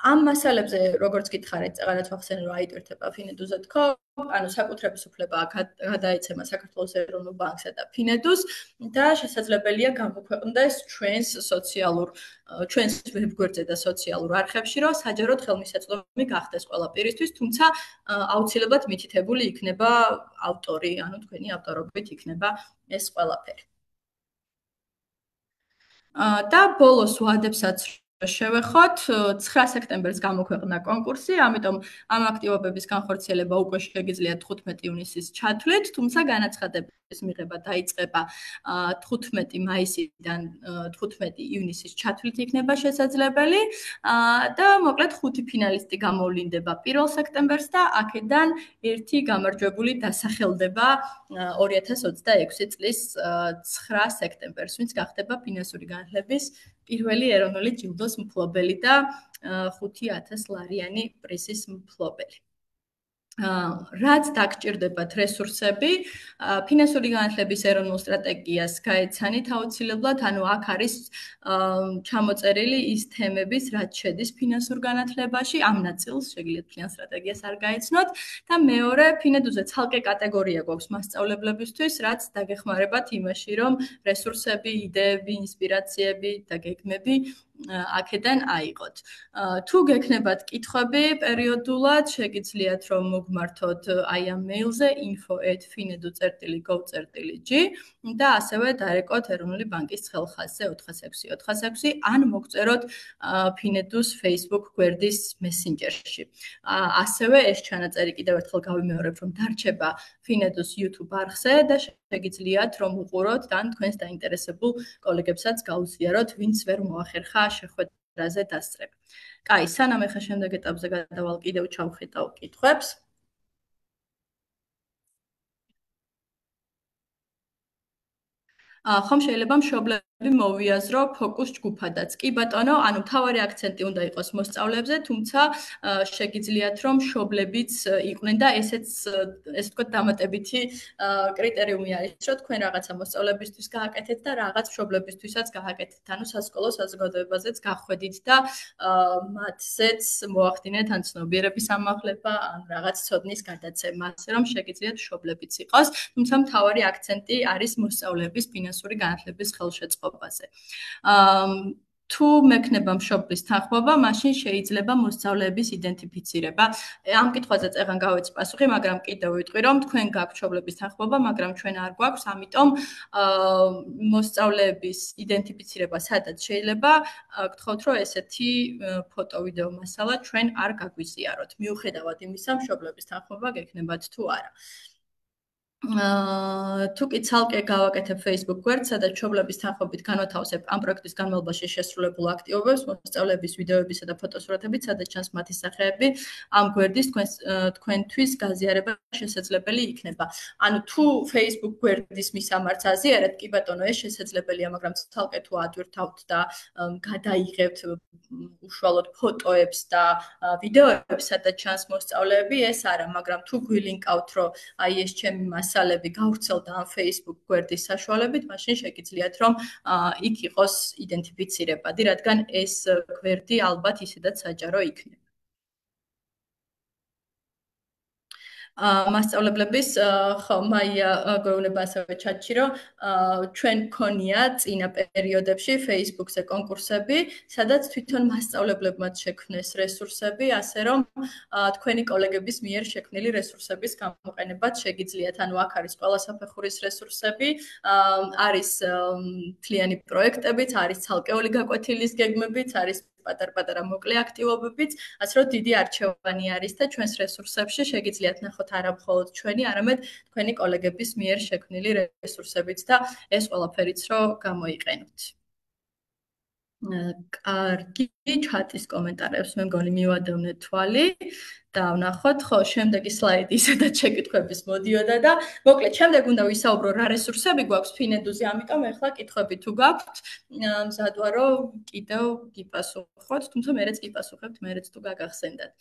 ამ მასალებზე, როგორც გითხარით, წეგანაც ვახსენე, რომ აიტვირთება Finedu.com, ანუ საკუთრების უფლება გადაეცემა საქართველოს ეროვნულ ბანკსა და Finedus და შესაძლებელია გამოქვეყნდეს ჩვენს ვებგვერდზე და სოციალურ არხებში, რომ საჯაროდ ხელმისაწვდომი გახდეს ყველა პირისთვის, თუმცა აუცილებლად მითითებული იქნება ავტორი, ანუ თქვენი ავტორობით იქნება ეს ყველაფერი. და ბოლოს ვადებსაც შევეხოთ 9 სექტემბერს გამოქვეყნდა კონკურსი, ამიტომ ამ აქტივობების განხორციელება უკვე შეგიძლიათ 15 ივნისის ჩათვლით, თუმცა განაცხადების მიღება დაიწყება 15 მაისიდან 15 ივნისის ჩათვლით იქნება შესაძლებელი და მოკლედ 5 ფინალისტი გამოვლინდება 1 სექტემბერს და აქედან ერთი გამარჯვებული დასახელდება 2026 წლის 9 სექტემბერს, ვინც გახდება ფინანსური განათლების პირველი ეროვნული ჯილდოს მფლობელი და 5000 ლარიანი პრიზის მფლობელი. რაც დაგჭირდებათ რესურსები, ფინანსური განათლების ეროვნულ სტრატეგიას გაეცანით აუცილებლად, ანუ აქ არის ჩამოწერილი ის თემების, რაც შედის ფინანსურ განათლებაში, ამ ნაწილს შეგიძლიათ ფინანს სტრატეგიას არ გაეცნოთ და მეორე, Finedu-ზე ცალკე კატეგორია გვაქვს მასწავლებლებისთვის, რაც დაგეხმარებათ იმაში, რომ რესურსები, იდეები, ინსპირაციები და გეგმები აქედან აიღოთ. თუ გექნებათ კითხვები პერიოდულად, შეგიძლიათ რომ მოგმართოთ აი ამ მეილზე info@finedu.gov.gr და ასევე დარეკოთ ეროვნული ბანკის ცხელხაზზე 46446 ან მოგწეროთ Finedu-ს Facebook გვერდის მესენჯერში. ასევე ეს ჩანაწერი კიდევ ერთხელ გავიმეორებ, რომ დარჩება Finedu-ს YouTube არხზე და შეგიძლიათ რომ უყუროთ და თქვენს დაინტერესებულ კოლეგებსაც გაუზიაროთ, ვინც ვერ მოახერხა შეხვედრაზე დასწრება. კაი, სანამ ეხა შემდეგ ეტაპზე გადავალ, კიდევ ჩავხედავ კითხვებს. ხომ შეიძლება მშობლები მოვიაზრო ფოკუს ჯგუფადაც. კი ბატონო, ანუ მთავარი აქცენტი უნდა იყოს მოსწავლეებზე, თუმცა შეგიძლიათ რომ მშობლებიც იყვნენ და ესეც ესე ვთქვათ დამატებითი კრიტერიუმი არის, რომ თქვენ რაღაცა მოსწავლეებისთვის გააკეთეთ და რაღაც მშობლებისთვისაც გააკეთეთ. ანუ სასკოლო საზოგადოებაზეც გახვედით და მათზეც მოახდინეთ ან ცნობიერების ამაღლება, ან რაღაც ცოდნის გადაცემა, ასე რომ შეგიძლიათ მშობლებიც იყოს, თუმცა მთავარი აქცენტი არის მოსწავლეების ფინანსური განათლების ხელშეწყობაზე. თუ მექნება მშობლის თანხმობა, მაშინ შეიძლება მოსწავლეების იდენტიფიცირება. ამ კითხვაზე წეგან გავეც პასუხი, მაგრამ კიდევ ვიტყვი, რომ თქვენ გაქვთ მშობლების თანხმობა, მაგრამ ჩვენ არ გვაქვს, ამიტომ მოსწავლეების იდენტიფიცირება სადაც შეიძლება, გთხოვთ, რომ ესეთი ფოტო-ვიდეო მასალა ჩვენ არ გაგვიზიაროთ. მიუხედავად იმისა, მშობლების თანხმობა გექნებათ თუ არა. თუ კი ცალკე გავაკეთებ Facebook გვერდს, სადაც მშობლების თანხმობით განვათავსებ ამ პროექტის განმავლობაში შესრულებულ აქტივობებს, მოსწავლეების ვიდეოებისა და ფოტოსურათებით, სადაც ჩანს მათი სახეები, ამ გვერდის თქვენთვის გაზიარება შესაძლებელი იქნება. ანუ თუ Facebook გვერდის მისამართს აზიარებთ, კი ბატონო, ეს შესაძლებელია, მაგრამ ცალკე თუ ადვირთავთ და გადაიღებთ უშუალოდ ფოტოებს და ვიდეოებს, სადაც ჩანს მოსწავლეები, ეს არა, მაგრამ თუ გვილინკავთ, რომ აი ეს ჩემი მასალები გავრცელდა ამ Facebook გვერდის საშუალებით, მაშინ შეგიძლიათ რომ იქ იყოს იდენტიფიცირებადი, რადგან ეს გვერდი ალბათ ისედაც საჯარო იქნება. მასწავლებლების ხო მაია გვეუბნება ასევე ჩატში რომ ჩვენ გქონია წინა პერიოდებში Facebook-ზე კონკურსები, სადაც თვითონ მასწავლებლებმაც შექმნეს რესურსები, ასე რომ თქვენი კოლეგების მიერ შექმნილი რესურსების გამოყენებაც შეგიძლიათ. ანუ აქ არის ყველა საფეხურის რესურსები, არის მთლიანი პროექტებიც, არის ცალკეული გაკვეთილის გეგმებიც, არის პატარ-პატარა მოკლე აქტივობებიც, ასე რომ დიდი არჩევანი არის და ჩვენს რესურსებში შეგიძლიათ ნახოთ არა მხოლოდ ჩვენი, არამედ თქვენი კოლეგების მიერ შექმნილი რესურსებიც და ეს ყველაფერიც რომ გამოიყენოთ. კარგი, ჩატის კომენტარებს მე მგონი მივადევნეთ თვალი და ვნახოთ, ხო, შემდეგი სლაიდი სადაც შეკითხვების მოდიოდა და მოკლედ შემდეგ უნდა ვისაუბრო რა რესურსები გვაქვს ფინედუზე, ამიტომ ახლა კითხვები თუ გაქვთ, მზად ვარ რომ კიდევ გიპასუხოთ, თუმცა მერეც გიპასუხებთ, მერეც თუ გაგახსენდათ.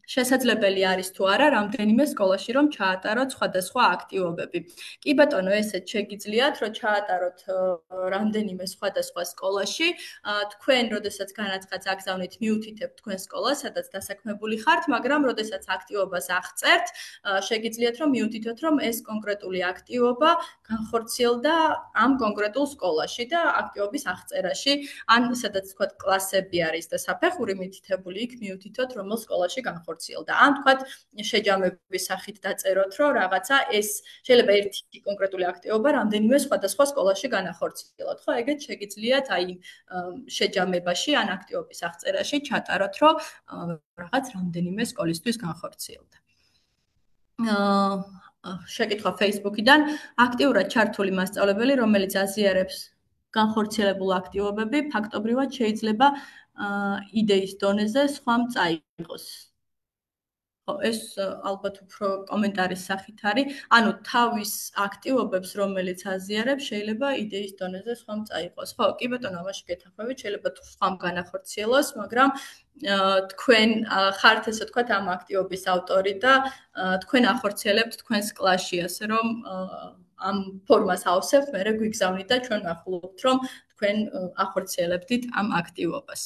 შესაძლებელი არის თუ არა რამდენიმე სკოლაში რომ ჩაატაროთ სხვადასხვა აქტივობები. კი ბატონო, ესეც შეგიძლიათ რომ ჩაატაროთ რამდენიმე სხვადასხვა სკოლაში. თქვენ, როდესაც განაცხადს აგზავნით, მიუთითებთ თქვენ სკოლას, სადაც დასაქმებული ხართ, მაგრამ როდესაც აქტივობას აღწერთ, შეგიძლიათ რომ მიუთითოთ, რომ ეს კონკრეტული აქტივობა განხორციელდა ამ კონკრეტულ სკოლაში და აქტივობის აღწერაში, ან სადაც თქვა კლასები არის და საფეხური მითითებული, იქ მიუთითოთ, რომელ სკოლაში განხორციელდა. ან თქვა შეჯამების სახით დაწეროთ, რომ რაღაცა ეს შეიძლება ერთი კონკრეტული აქტივობა რამდენიმე სხვადასხვა სკოლაში განახორციელოთ. ხო, ეგეც შეგიძლიათ აი შეჯამებაში ან აქტივობის აღწერაში ჩატაროთ, რომ რაღაც რამდენიმე სკოლისთვის განხორციელდა. შეკითხვა Facebook-იდან აქტიურად ჩართული მასწავლებელი, რომელიც აზიარებს განხორციელებულ აქტივობები, ფაქტობრივად შეიძლება იდეის დონეზე სხვამ წაიღოს. ხო, ეს ალბათ უფრო კომენტარის სახით არის. ანუ თავის აქტივობებს, რომელიც აზიარებს, შეიძლება იდეის დონეზე სხვამ წაიღოს. ხო, კი ბატონო, ამაში გეთანხმებით, შეიძლება სხვამ განახორციელოს, მაგრამ თქვენ ხართ ესე ვთქვათ ამ აქტივობის ავტორი და თქვენ ახორციელებთ თქვენს კლასში, ასე რომ ამ ფორმას ავსებთ, მერე გვიგზავნით და ჩვენ ვახულობთ, რომ თქვენ ახორციელებდით ამ აქტივობას.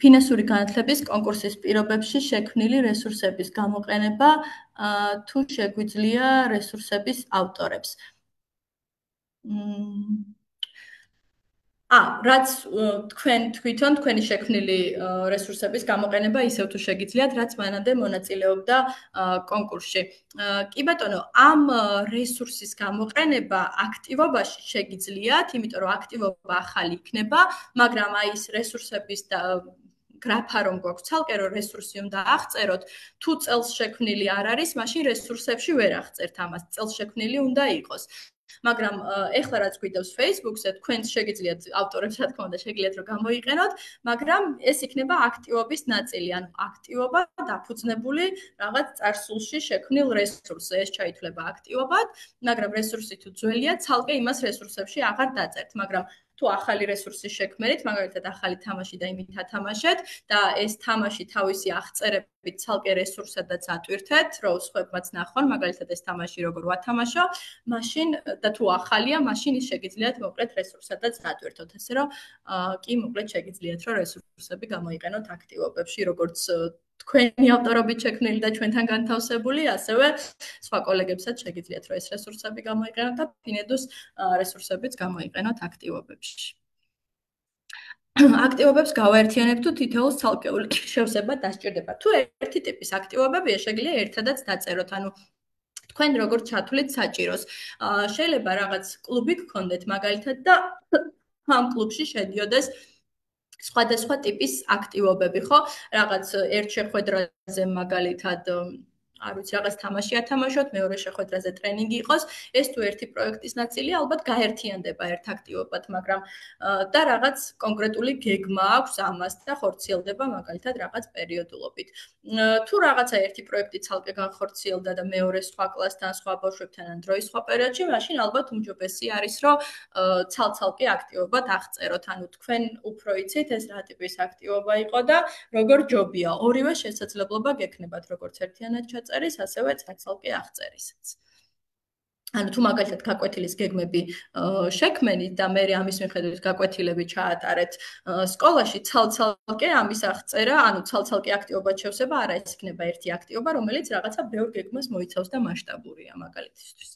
ფინანსური განათლების კონკურსის პირობებში შექმნილი რესურსების გამოყენება თუ შეგვიძლია რესურსების ავტორებს. რაც თქვენ თვითონ თქვენი შექმნილი რესურსების გამოყენება ისევ თუ შეგიძლიათ, რაც მანამდე მონაწილეობდა კონკურსში. კი ბატონო, ამ რესურსის გამოყენება აქტივობაში შეგიძლიათ, იმიტომ რომ აქტივობა ახალი იქნება, მაგრამ აი ეს რესურსების და გრაფა რომ გვაქვს ცალკე რომ რესურსი უნდა აღწეროთ, თუ წელს შექმნილი არ არის, მაშინ რესურსებში ვერ აღწერთ ამას, წელს შექმნილი უნდა იყოს. მაგრამ ეხლა რაც გვიდევს Facebook-ზე, თქვენ შეგიძლიათ ავტორებს რა თქმა უნდა შეგიძლიათ რომ გამოიყენოთ, მაგრამ ეს იქნება აქტივობის ნაწილი, ანუ აქტივობა დაფუძნებული რაღაც წარსულში შექმნილ რესურსზე. ეს ჩაითვლება აქტივობად, მაგრამ რესურსი თუ ძველია, ცალკე იმას რესურსებში აღარ დაწერთ, მაგრამ თუ ახალი რესურსი შექმნით, მაგალითად ახალი თამაში და იმით ათამაშეთ და ეს თამაში თავისი აღწერებით ცალკე რესურსადაც ატვირთეთ, რომ სხვებმაც ნახონ, მაგალითად ეს თამაში როგორ ვათამაშო, მაშინ და თუ ახალია, მაშინ ის შეგიძლიათ მოკლედ რესურსადაც ატვირთოთ, ასე რომ კი მოკლედ შეგიძლიათ რომ რესურსები გამოიყენოთ აქტივობებში, როგორც თქვენი ავტორობით შექმნილი და ჩვენთან განთავსებული, ასევე სხვა კოლეგებსაც შეგიძლიათ რომ ეს რესურსები გამოიყენოთ და Pinedus რესურსებიც გამოიყენოთ აქტივობებში. აქტივობებს გავაერთიანებ თუ თითოეულს ცალკეული შევსება დასჭირდება. თუ ერთი ტიპის აქტივობებია, შეგიძლია ერთადაც დაწეროთ, ანუ თქვენ როგორ ჩათვლით საჭიროს. შეიძლება რაღაც კლუბი გქონდეთ მაგალითად და ამ კლუბში შედიოდეს სხვადასხვა ტიპის აქტივობები, ხო? რაღაც ერთ შეხვედრაზე მაგალითად არ ვიცი, რაღაც თამაში ათამაშოთ, მეორე შეხვედრაზე ტრენინგი იყოს, ეს თუ ერთი პროექტის ნაწილია, ალბათ გაერთიანდება ერთ აქტივობად, მაგრამ და რაღაც კონკრეტული გეგმა აქვს ამას და ხორციელდება მაგალითად რაღაც პერიოდულობით. თუ რაღაცა ერთი პროექტი ცალკე განხორციელდა და მეორე სხვა კლასთან, სხვა ბავშვებთან ან დროის სხვა პერიოდში, მაშინ ალბათ უმჯობესი არის, რომ ცალ-ცალკე აქტივობად აღწეროთ. ანუ თქვენ უფრო იცით ეს რა ტიპის აქტივობა იყო და როგორ ჯობია. ორივე შესაძლებლობა გექნებათ, როგორც ერთიანად ჩაწერის, ასევე ცალ-ცალკე აღწერისაც. ანუ თუ მაგალითად გაკვეთილის გეგმები შექმენით და მე ამის მიხედვით გაკვეთილები ჩაატარეთ სკოლაში, ცალ-ცალკე ამის აღწერა, ანუ ცალ-ცალკე აქტივობად შევსება, არა ეს იქნება ერთი აქტივობა, რომელიც რაღაცა ბევრ გეგმას მოიცავს და მასშტაბურია მაგალითისთვის.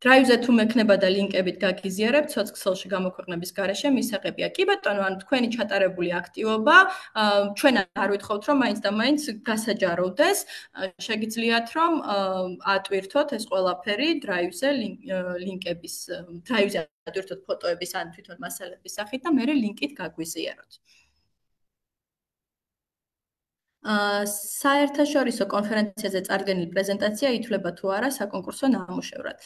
დრაივზე თუ მექნება და ლინკებით გაგიზიარებთ, სოციალში გამოქვეყნების გარეშე მისაღებია. კი ბატონო, ანუ თქვენი ჩატარებული აქტივობა, ჩვენ არ ვითხოვთ, რომ მაინც და მაინც გასაჯაროვდეს. შეგიძლიათ, რომ ატვირთოთ ეს ყველაფერი დრაივზე ლინკების, დრაივზე ატვირთოთ ფოტოების ან თვითონ მასალების სახით და მე ლინკით გაგვიზიაროთ. საერთაშორისო კონფერენციაზე წარდგენილი პრეზენტაცია ითვლება თუ არა საკონკურსო ნამუშევრად.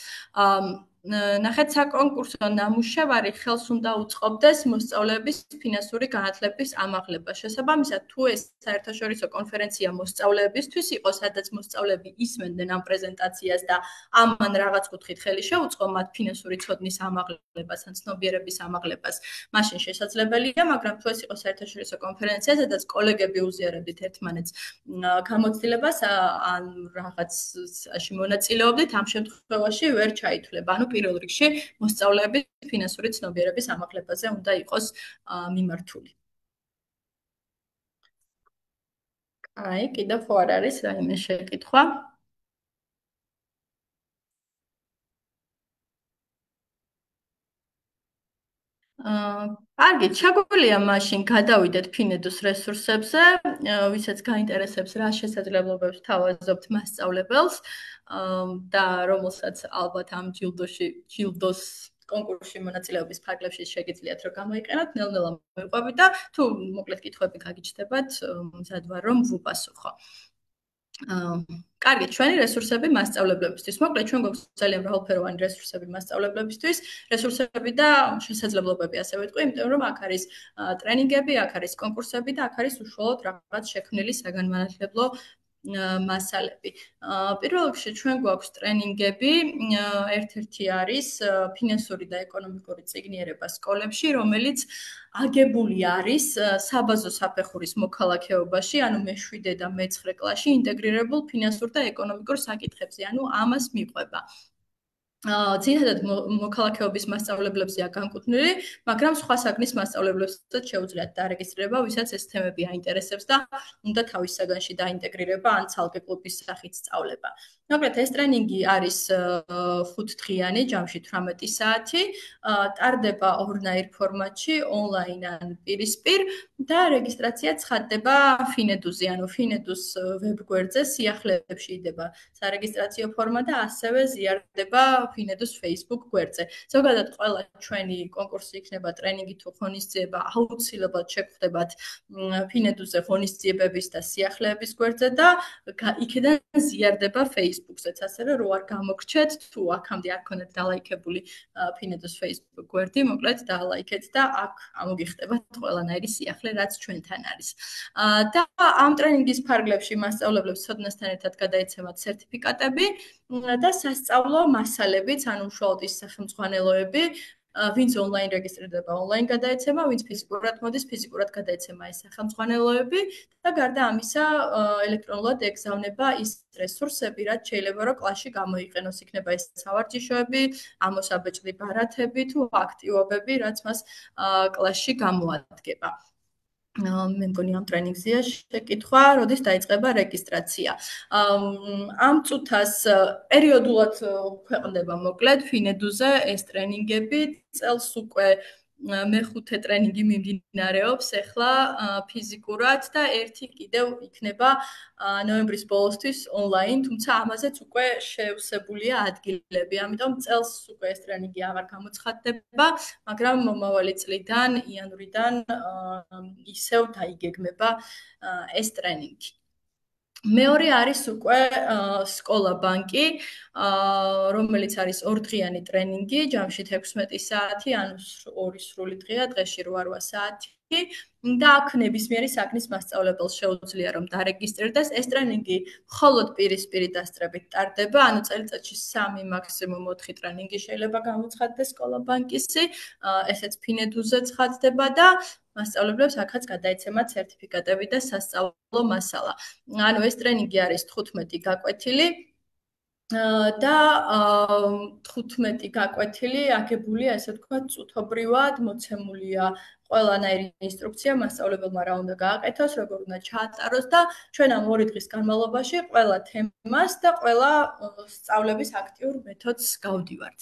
ნახეთ, საკონკურსო ნამუშევარი ხელს უნდა უწყობდეს მოსწავლეების ფინანსური განათლების ამაღლებას. შესაბამისად, თუ ეს საერთაშორისო კონფერენცია მოსწავლეებისთვის იყო, სადაც მოსწავლეები ისმენდნენ ამ პრეზენტაციას და ამან რაღაც კუთხით ხელი შეუწყო მათ ფინანსური ცოდნის ამაღლებას ან ცნობიერების ამაღლებას, მაშინ შესაძლებელია, მაგრამ თუ ეს იყო საერთაშორისო კონფერენცია, სადაც კოლეგები უზიარებდით ერთმანეთს გამოცდილებას ან რაღაცაში მონაწილეობდით, ამ შემთხვევაში ვერ ჩაითვლება. ანუ პირველ რიგში მოსწავლეების ფინანსური ცნობიერების ამაღლებაზე უნდა იყოს მიმართული. აი, კიდევ ხო არ არის რაიმე შეკითხვა? კარგი, ჩაგვიძლია მაშინ გადავიდეთ Pinedus რესურსებზე, ვისაც გაინტერესებს რა შესაძლებლობებს თავაზობთ მასწავლებელს და რომელსაც ალბათ ამ ჯილდოს კონკურსში მონაწილეობის ფარგლებში შეგიძლიათ რომ გამოიყენოთ, ნელ-ნელა მივყვებით და თუ მოკლედ კითხვები გაგიჩნდებათ, მზად ვარ რომ ვუპასუხო. კარგი, ჩვენი რესურსები მასწავლებლებისთვის. მოკლედ, ჩვენ გვაქვს ძალიან მრავალფეროვანი რესურსები მასწავლებლებისთვის, რესურსები და შესაძლებლობები, ასე ვიტყვი, იმიტომ რომ აქ არის ტრენინგები, აქ არის კონკურსები და აქ არის უშუალოდ რაღაც შექმნილი საგანმანათლებლო მასალები. პირველ რიგში ჩვენ გვაქვს ტრენინგები, ერთ-ერთი არის ფინანსური და ეკონომიკური წიგნიერება სკოლებში, რომელიც აგებული არის საბაზო საფეხურის მოქალაქეობაში, ანუ მე-7 და მე-9 კლასში ინტეგრირებულ ფინანსურ და ეკონომიკურ საკითხებზე, ანუ ამას მიყვება. ძირითადად მოქალაქეობის მასწავლებლებზეა განკუთვნილი, მაგრამ სხვა საგნის მასწავლებლებსაც შეუძლიათ დარეგისტრირება, ვისაც ეს თემები აინტერესებს და უნდა თავის საგანში დაინტეგრირება ან ცალკე კლუბის სახით სწავლება. მოკლედ, ეს ტრენინგი არის 5 დღიანი, ჯამში 18 საათი, ტარდება ორნაირ ფორმატში, ონლაინ ან პირისპირ და რეგისტრაცია ცხადდება Finedus-ზე, ანუ Finedus ვებგვერდზე სიახლეებში იდება სარეგისტრაციო ფორმა და ასევე ზიარდება Pinedus Facebook გვერდზე. ზოგადად ყველა ჩვენი კონკურსი იქნება ტრენინგი თუ ღონისძიება, აუცილებლად შეგხვდებათ Pinedus-ზე ღონისძიებების და სიახლეების გვერდზე და იქიდან ზიარდება Facebook-ზეც, ასე რომ რო არ გამოგრჩეთ, თუ აქამდე არ ქონდეთ დალაიქებული Pinedus Facebook გვერდი, მოკლედ დალაიქეთ და აქ ამოგიხდებათ ყველანაირი სიახლე, რაც ჩვენთან არის. და ამ ტრენინგის ფარგლებში მასწავლებლებს ცოდნასთან ერთად გადაეცემათ სერტიფიკატები და სასწავლო მასალებიც, ანუ უშუალოდ ის სახელმძღვანელოები, ვინც ონლაინ რეგისტრირდება, ონლაინ გადაეცემა, ვინც ფიზიკურად მოდის, ფიზიკურად გადაეცემა ეს სახელმძღვანელოები და გარდა ამისა, ელექტრონულად ეგზავნება ის რესურსები, რაც შეიძლება რომ კლასში გამოიყენოს, იქნება ეს სავარჯიშოები, ამოსაბეჭდი ბარათები თუ აქტივობები, რაც მას კლასში გამოადგება. მე მგონი ამ ტრენინგზეა შეკითხვა, როდის დაიწყება რეგისტრაცია. ამ წუთას პერიოდულად ქვეყნდება მოკლედ Pinedus-ზე ეს ტრენინგები, წელს უკვე მეხუთე ტრენინგი მიმდინარეობს ახლა ფიზიკურად და ერთი კიდევ იქნება ნოემბრის ბოლოსთვის ონლაინ, თუმცა ამაზეც უკვე შევსებულია ადგილები. ამიტომ წელს უკვე ეს ტრენინგი აღარ გამოცხადდება, მაგრამ მომავალი წლიდან, იანვრიდან ისევ დაიგეგმება ეს ტრენინგი. მეორე არის უკვე სკოლა ბანკი, რომელიც არის 2 დღიანი ტრენინგი, ჯამში 16 საათი, ანუ 2 სრული დღეა, დღეში 8-8 საათი. და აქ ნებისმიერი საქმის მასწავლებელს შეუძლია რომ დარეგისტრირდეს. ეს ტრენინგი მხოლოდ პირისპირი დასწრებით ტარდება, ანუ წელიწადში 3, მაქსიმუმ 4 ტრენინგი შეიძლება გამოცხადდეს სკოლა ბანკისი, ესეც Pinedus-ზე ცხადდება და მასწავლებლებს აქაც გადაეცემათ სერტიფიკატები და სასწავლო მასალა. ანუ ეს ტრენინგი არის 15 გაკვეთილი და 15 გაკვეთილი აგებულია, ესე ვთქვათ, წუთობრივად, მოცემულია ყველანაირი ინსტრუქცია მასწავლებელმა რა უნდა გააკეთოს, როგორ უნდა ჩაატაროს და ჩვენ ამ 2 დღის განმავლობაში ყველა თემას და ყველა სწავლების აქტიურ მეთოდს გავდივართ.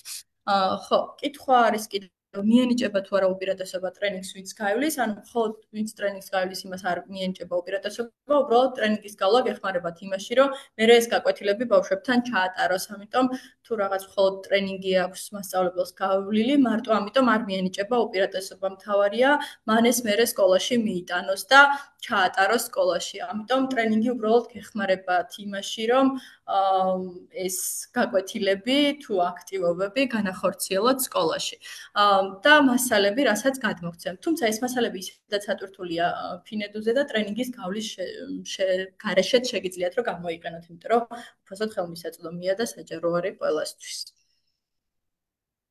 ხო, კითხვა არის კიდევ მიენიჭება თუ არა უპირატესობა ტრენინგს ვინც გაივლის, ანუ მხოლოდ ვინც ტრენინგს გაივლის იმას არ მიენიჭება უპირატესობა, უბრალოდ ტრენინგის გავლა გეხმარებათ იმაში, რომ მერე ეს გაკვეთილები ბავშვებთან ჩაატაროს. ამიტომ თუ რაღაც მხოლოდ ტრენინგი აქვს მასწავლებელს გავვლილი, მარტო ამიტომ არ მიენიჭება უპირატესობა. მთავარია მან ეს მერე სკოლაში მიიტანოს და ჩაატაროს სკოლაში. ამიტომ ტრენინგი უბრალოდ გეხმარებათ იმაში, რომ ეს გაკვეთილები თუ აქტივობები განახორციელოთ სკოლაში. და მასალები, რასაც გადმოგცემთ. თუმცა ეს მასალები ისედაც ატვირთულია Pinedus-ზე და ტრენინგის გავლის გარეშეც შეგიძლიათ რომ გამოიყენოთ, იმიტომ რომ უბრალოდ ხელმისაწვდომია და საჯარო არის ყველასთვის.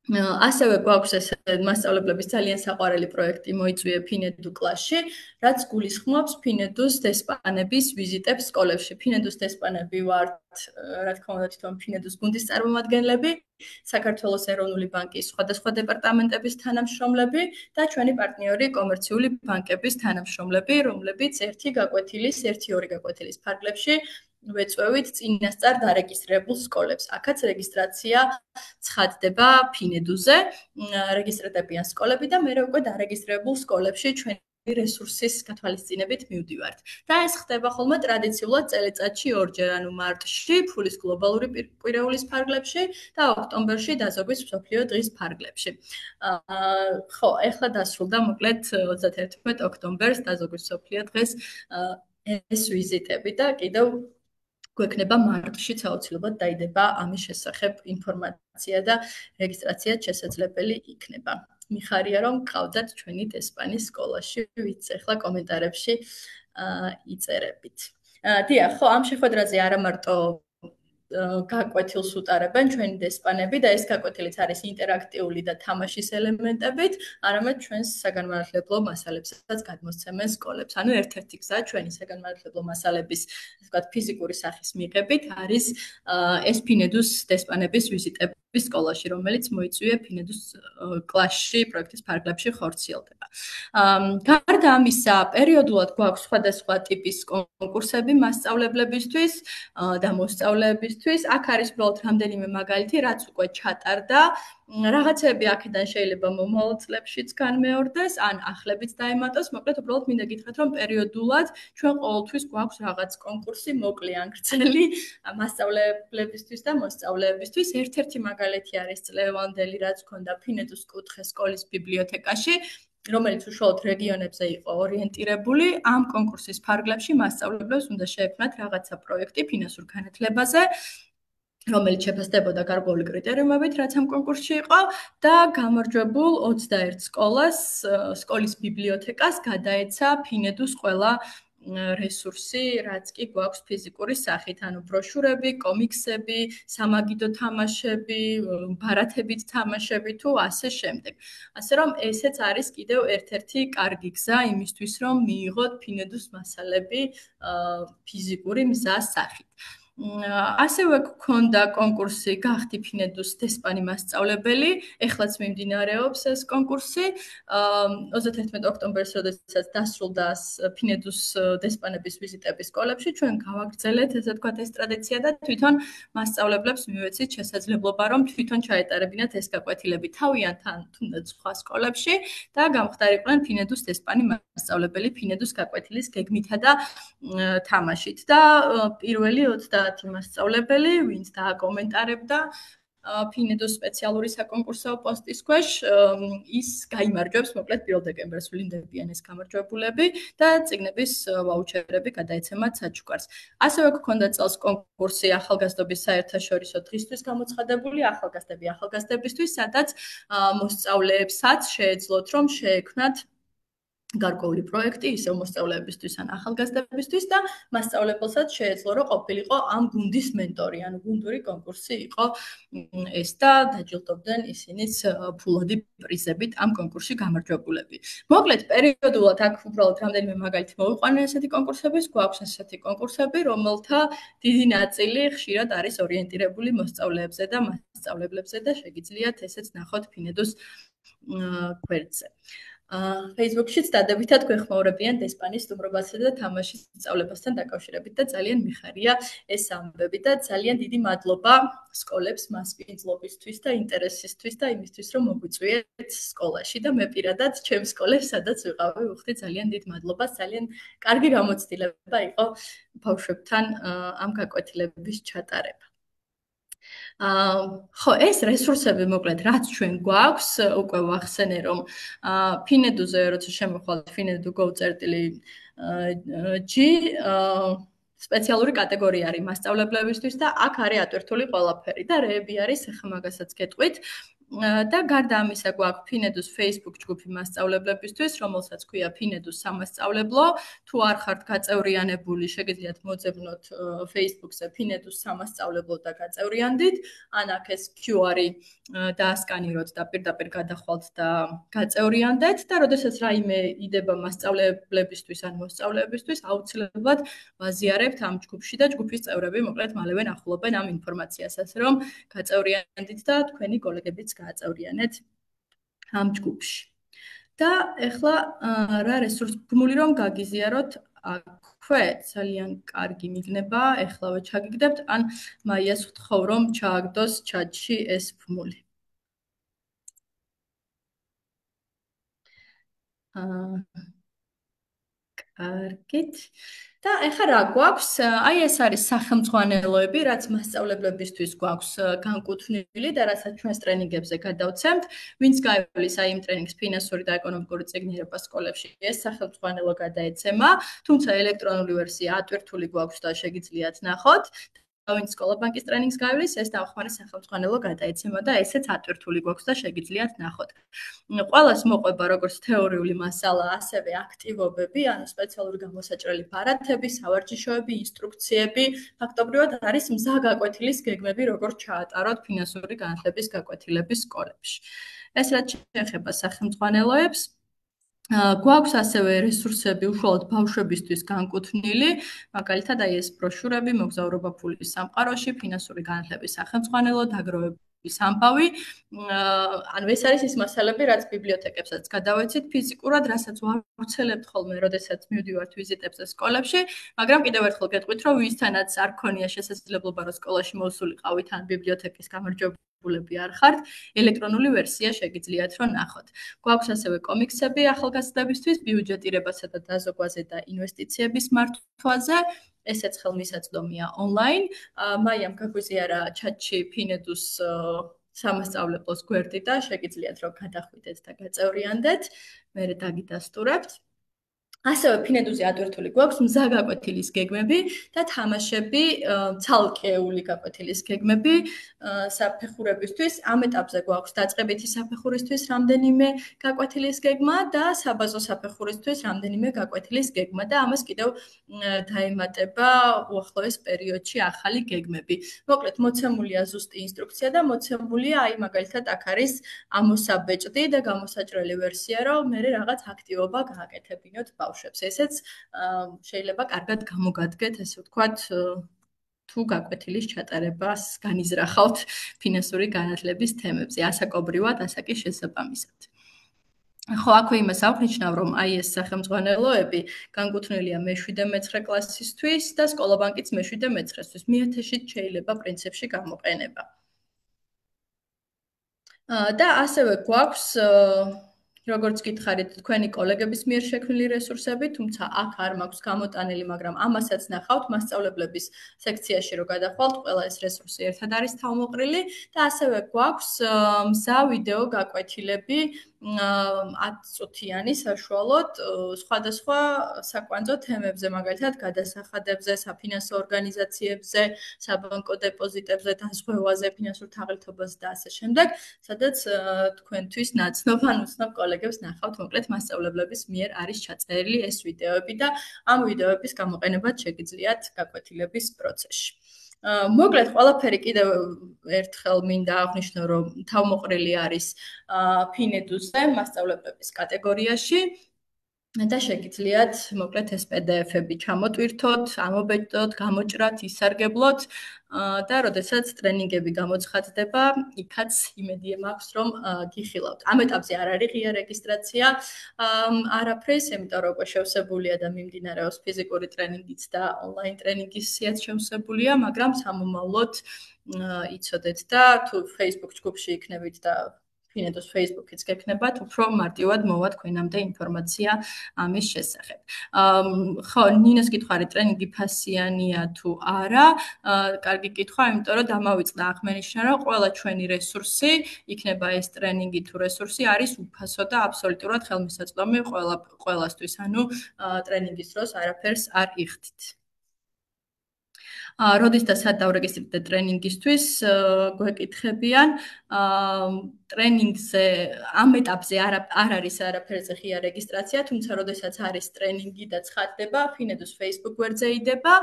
ასევე გვაქვს ეს მასწავლებლების ძალიან საყვარელი პროექტი მოიწვია Pinedus კლასში, რაც გულისხმობს Pinedus დესპანების ვიზიტებს სკოლებში. Pinedus დესპანები ვართ, რა თქმა უნდა, თვითონ Pinedus გუნდის წარმომადგენლები, საქართველოს ეროვნული ბანკის სხვადასხვა დეპარტამენტების თანამშრომლები და ჩვენი პარტნიორი კომერციული ბანკების თანამშრომლები, რომლებიც 1 2 გაკვეთილის ფარგლებში ვეწვევით წინასწარ დარეგისტრირებულ სკოლებს. აქაც რეგისტრაცია ცხადდება Pinedus-ზე, რეგისტრირდებიან სკოლები და მე უკვე დარეგისტრირებულ სკოლებში ჩვენი რესურსის გათვალისწინებით მივდივართ. და ეს ხდება ხოლმე ტრადიციულად წელიწადში 2-ჯერ, ანუ მარტში ფულის გლობალური კვირეულის ფარგლებში და ოქტომბერში დაზოგვის მსოფლიო დღის ფარგლებში. ხო, ეხლა დასრულდა მოკლედ 31 ოქტომბერს დაზოგვის მსოფლიო დღეს ეს ვიზიტები და კიდევ გვექნება მარტშიც აუცილებლად დაიდება ამის შესახებ ინფორმაცია და რეგისტრაცია შესაძლებელი იქნება. მიხარია რომ გყავდათ ჩვენი დესპანის სკოლაში, ვიც ახლა კომენტარებში იწერებით. დიახ, ხო, ამ შეხვედრაზე არა მარტო გაკვეთილს უტარებენ ჩვენი დესპანები და ეს გაკვეთილიც არის ინტერაქტიული და თამაშის ელემენტებით, არამედ ჩვენს საგანმანათლებლო მასალებსაც გადმოსცემენ სკოლებს. ანუ ერთ-ერთი გზა ჩვენი საგანმანათლებლო მასალების, ასე ვთქვათ, ფიზიკური სახის მიღებით არის ეს Pinedus დესპანების ვიზიტები სკოლაში, რომელიც მოიწვია Pinedus კლასში პროექტის ფარგლებში ხორციელდება. გარდა ამისა, პერიოდულად გვაქვს სხვადასხვა ტიპის კონკურსები მასწავლებლებისთვის და მოსწავლეებისთვის. აქ არის უბრალოდ რამდენიმე მაგალითი, რაც უკვე ჩატარდა რაღაცები აქედან შეიძლება მომავალ წლებშიც განმეორდეს, ან ახლებიც დაემატოს. მოკლედ, უბრალოდ მინდა გითხრათ, რომ პერიოდულად ჩვენ ყოველთვის გვაქვს რაღაც კონკურსი, მოკლე ან გრძელი, მასწავლებლებისთვის და მოსწავლეებისთვის. ერთ-ერთი მაგალითი არის წლევანდელი, რაც ჰქონდა ფინეთის კუთხე სკოლის ბიბლიოთეკაში, რომელიც უშუალოდ რეგიონებზე იყო ორიენტირებული. ამ კონკურსის ფარგლებში მასწავლებლებს უნდა შეექმნათ რაღაცა პროექტი ფინანსურ განათლებაზე, რომელიც შეფასდებოდა გარკვეული კრიტერიუმებით, რაც ამ კონკურსში იყო და გამარჯვებულ 21 სკოლას, სკოლის ბიბლიოთეკას გადაეცა ფინედუს ყველა რესურსი, რაც კი გვაქვს ფიზიკური სახით, ანუ ბროშურები, კომიქსები, სამაგიდო თამაშები, ბარათებით თამაშები თუ ასე შემდეგ. ასე რომ ესეც არის კიდევ ერთ-ერთი კარგი გზა იმისთვის, რომ მიიღოთ ფინედუს მასალები ფიზიკური მზას სახით. ასევე გქონდა კონკურსი გახდი ფინედუს დესპანი მასწავლებელი, ეხლაც მიმდინარეობს ეს კონკურსი. 31 ოქტომბერს, როდესაც დასრულდა ფინედუს დესპანების ვიზიტები სკოლებში, ჩვენ გავაგრძელეთ, ესე ვთქვათ, ეს ტრადიცია და თვითონ მასწავლებლებს მივეცით შესაძლებლობა, რომ თვითონ ჩაეტარებინათ ეს გაკვეთილები თავიანთან, თუნდაც სხვა სკოლებში და გამხდარიყვნენ ფინედუს დესპანი მასწავლებელი ფინედუს გაკვეთილის გეგმითა და თამაშით და პირველი 30 მასწავლებელი, ვინც დააკომენტარებდა ფინედუს სპეციალური საკონკურსო პოსტის ქვეშ, ის გაიმარჯვებს, მოკლედ 1 დეკემბერს ვლინდებიან ეს გამარჯვებულები და წიგნების ვაუჩერები გადაეცემათ საჩუქარს. ასევე გქონდა წელს კონკურსი ახალგაზრდობის საერთაშორისო დღისთვის გამოცხადებული ახალგაზრდები ახალგაზრდებისთვის, სადაც მოსწავლეებსაც შეეძლოთ, რომ შეექმნათ გარკვეული პროექტი ისევ მოსწავლეებისთვის ან ახალგაზრდებისთვის და მასწავლებელსაც შეეძლო, რომ ყოფილიყო ამ გუნდის მენტორი, ანუ გუნდური კონკურსი იყო ეს და დაჯილდოვდნენ ისინიც ფულადი პრიზებით ამ კონკურსში გამარჯვებულები. მოკლედ, პერიოდულად აქ უბრალოდ რამდენიმე მაგალითი მოვიყვანე ესეთი კონკურსების, გვაქვს ესეთი კონკურსები, რომელთა დიდი ნაწილი ხშირად არის ორიენტირებული მოსწავლეებზე და მასწავლებლებზე და შეგიძლიათ ესეც ნახოთ ფინედუს გვერდზე. Facebook-შიც დადებითად გვეხმაურებიან დესპანის სტუმრობასა და თამაშის სწავლებასთან დაკავშირებით და ძალიან მიხარია ეს ამბები და ძალიან დიდი მადლობა სკოლებს მასპინძლობისთვის და ინტერესისთვის და იმისთვის, რომ მოგვიწვიეთ სკოლაში და მე პირადად ჩემს სკოლებს, სადაც ვიყავი, ვუხდი ძალიან დიდ მადლობას, ძალიან კარგი გამოცდილება იყო ბავშვებთან ამ გაკვეთილების ჩატარება. ხო, ეს რესურსები მოკლედ რაც ჩვენ გვაქვს, უკვე ვახსენე რომ ფინედუზე როცა შემოხვალთ finedu.go/g სპეციალური კატეგორია არის მასწავლებლებისთვის და აქ არის ატვირთული ყველაფერი და რეები არის, ახლა მაგასაც გეტყვით. და გარდა ამისა გვაქვს ფინედუს Facebook ჯგუფი მასწავლებლებისთვის, რომელსაც ქვია ფინედუს სამასწავლებლო. თუ არ ხართ გაწევრიანებული, შეგიძლიათ მოძებნოთ Facebook-ზე ფინედუს სამასწავლებლო და გაწევრიანდით, ან აქ ეს QR-ი დაასკანიროთ და პირდაპირ გადახვალთ და გაწევრიანდეთ და როდესაც რაიმე იდება მასწავლებლებისთვის ან მოსწავლეებისთვის, აუცილებლად ვაზიარებთ ამ ჯგუფში და ჯგუფის წევრები მოკლედ მალევე ნახულობენ ამ ინფორმაციას, ასე რომ გაწევრიანდით და თქვენი კოლეგებიც გააწევრიანეთ ამ ჯგუფში. და ეხლა რა რესურსი ბმული რომ გაგიზიაროთ აქვე ძალიან კარგი მიგნება, ეხლავე ჩაგიგდებთ, ან მაიას ვთხოვ რომ ჩააგდოს ჩატში ეს ბმული. კარგით. და ეხლა რა გვაქვს? აი ეს არის სახელმძღვანელოები, რაც მასწავლებლებისთვის გვაქვს განკუთვნილი და რასაც ჩვენს ტრენინგებზე გადავცემთ. ვინც გაივლის აი იმ ტრენინგს ფინანსური და ეკონომიკური წიგნიერება სკოლებში, ეს სახელმძღვანელო გადაეცემა, თუმცა ელექტრონული ვერსია ატვირთული გვაქვს და შეგიძლიათ ნახოთ. ვინც სკოლაბანკის ტრენინგს გაივლის, ეს დავხმარე სახელმძღვანელო გადაეცემა და ესეც ატვირთული გვაქვს და შეგიძლიათ ნახოთ. ყველას მოყვება როგორც თეორიული მასალა, ასევე აქტივობები, ანუ სპეციალური გამოსაჭრელი ბარათები, სავარჯიშოები, ინსტრუქციები, ფაქტობრივად არის მზა გაკვეთილის გეგმები, როგორც ჩაატაროთ ფინანსური განათლების გაკვეთილები სკოლებში. ეს რაც შეეხება სახელმძღვანელოებს, გვაქვს ასევე რესურსები უშუალოდ ბავშვებისთვის განკუთვნილი, მაგალითად აი ეს ბროშურები, მოგზაურობა ფულის სამყაროში, ფინანსური განათლების სახელმძღვანელო, დაგროვების ამბავი. ანუ ეს არის ის მასალები, რაც ბიბლიოთეკებსაც გადავეცით ფიზიკურად, რასაც ვავრცელებთ ხოლმე, როდესაც მივდივართ ვიზიტებზე სკოლებში, მაგრამ კიდევ ერთხელ გეტყვით, რომ ვისთანაც არ ქონია შესაძლებლობა, რომ სკოლაში მოსულიყავით ან ბიბლიოთეკის გამარჯვებული დამოკიდებულები არ ხართ, ელექტრონული ვერსია შეგიძლიათ რომ ნახოთ. გვაქვს ასევე კომიქსები ახალგაზრდებისთვის ბიუჯეტირებასა და დაზოგვაზე და ინვესტიციების მართვაზე. ესეც ხელმისაწვდომია ონლაინ. მაიამ გაგვიზიარა ჩატში ფინედუს სამასწავლებლოს გვერდი და შეგიძლიათ რომ გადახვიდეთ და გაწევრიანდეთ. მერე დაგიდასტურებთ. ასევე ფინედუზე ატვირთული გვაქვს მზა გაკვეთილის გეგმები და თამაშები, ცალკეული გაკვეთილის გეგმები საფეხურებისთვის. ამ ეტაპზე გვაქვს დაწყებითი საფეხურისთვის რამდენიმე გაკვეთილის გეგმა და საბაზო საფეხურისთვის რამდენიმე გაკვეთილის გეგმა და ამას კიდევ დაემატება უახლოეს პერიოდში ახალი გეგმები. მოკლედ, მოცემულია ზუსტი ინსტრუქცია და მოცემულია აი მაგალითად აქ არის ამოსაბეჭდი და გამოსაჭრელი ვერსია, რომ მე რაღაც აქტივობა გააკეთებინოთ ბავშვებს. ესეც შეიძლება კარგად გამოგადგეთ, ესე ვთქვათ, თუ გაკვეთილის ჩატარებას განიზრახავთ ფინანსური განათლების თემებზე, ასაკობრივად, ასა კი შესაბამისად. ხო, აქვე იმას აღნიშნავ, რომ აი ეს სახელმძღვანელოები განკუთვნილია მე-7-მე-9 კლასისთვის და სკოლაბანკიც მე-7-მე-9-ისთვის. მიათეშით შეიძლება პრინციპში გამოყენება. და ასევე გვაქვს როგორც გითხარით, თქვენი კოლეგების მიერ შექმნილი რესურსები, თუმცა აქ არ მაქვს გამოტანილი, მაგრამ ამასაც ნახავთ მასწავლებლების სექციაში, რომ გადახვალთ, ყველა ეს რესურსი ერთად არის თავმოყრილი და ასევე გვაქვს მზა ვიდეო გაკვეთილები 10 წუთიანი საშუალოდ სხვადასხვა საკვანძო თემებზე, მაგალითად, გადასახადებზე, საფინანსო ორგანიზაციებზე, საბანკო დეპოზიტებზე, დაზღვევაზე, ფინანსურ თაღლითობაზე და ასე შემდეგ, სადაც თქვენთვის ნაცნობ ან უცნობ კოლეგებს ნახავთ, მოკლედ მასწავლებლების მიერ არის ჩაწერილი ეს ვიდეოები და ამ ვიდეოების გამოყენებაც შეგიძლიათ გაკვეთილების პროცესში. მოკლედ, ყველაფერი კიდევ ერთხელ მინდა აღვნიშნო, რომ თავმოყრილი არის ფინედუსზე მასწავლებლების კატეგორიაში და შეგიძლიათ, მოკლედ, ეს PDF-ები ჩამოტვირთოთ, ამობეჭდოთ, გამოჭრათ, ისარგებლოთ და როდესაც ტრენინგები გამოცხადდება, იქაც იმედი მაქვს, რომ გიხილავთ. ამ ეტაპზე არ არის ღია რეგისტრაცია არაფრის, იმიტომ რომ უკვე შევსებულია და მიმდინარეობს ფიზიკური ტრენინგიც და ონლაინ ტრენინგისიაც შევსებულია, მაგრამ სამომავლოდ იცოდეთ და თუ Facebook ჯგუფში იქნებით და ფინედოს Facebook-იც გექნებათ, უფრო მარტივად მოვა თქვენამდე ინფორმაცია ამის შესახებ. ხო, ნინოს კითხვა არის, ტრენინგი ფასიანია თუ არა? კარგი კითხვა, იმიტომ რომ დამავიწყდა აღმენიშნა, რომ ყველა ჩვენი რესურსი, იქნება ეს ტრენინგი თუ რესურსი, არის უფასო და აბსოლუტურად ხელმისაწვდომი ყველასთვის. ანუ ტრენინგის დროს არაფერს არ იხდით. როდის და სად დავრეგისტრირდეთ ტრენინგისთვის, გვეკითხებიან. ტრენინგზე ამ ეტაპზე არ არის არაფერზე ღია რეგისტრაცია, თუმცა როდესაც არის ტრენინგი და ცხადდება, ფინედოს Facebook გვერდზე იდება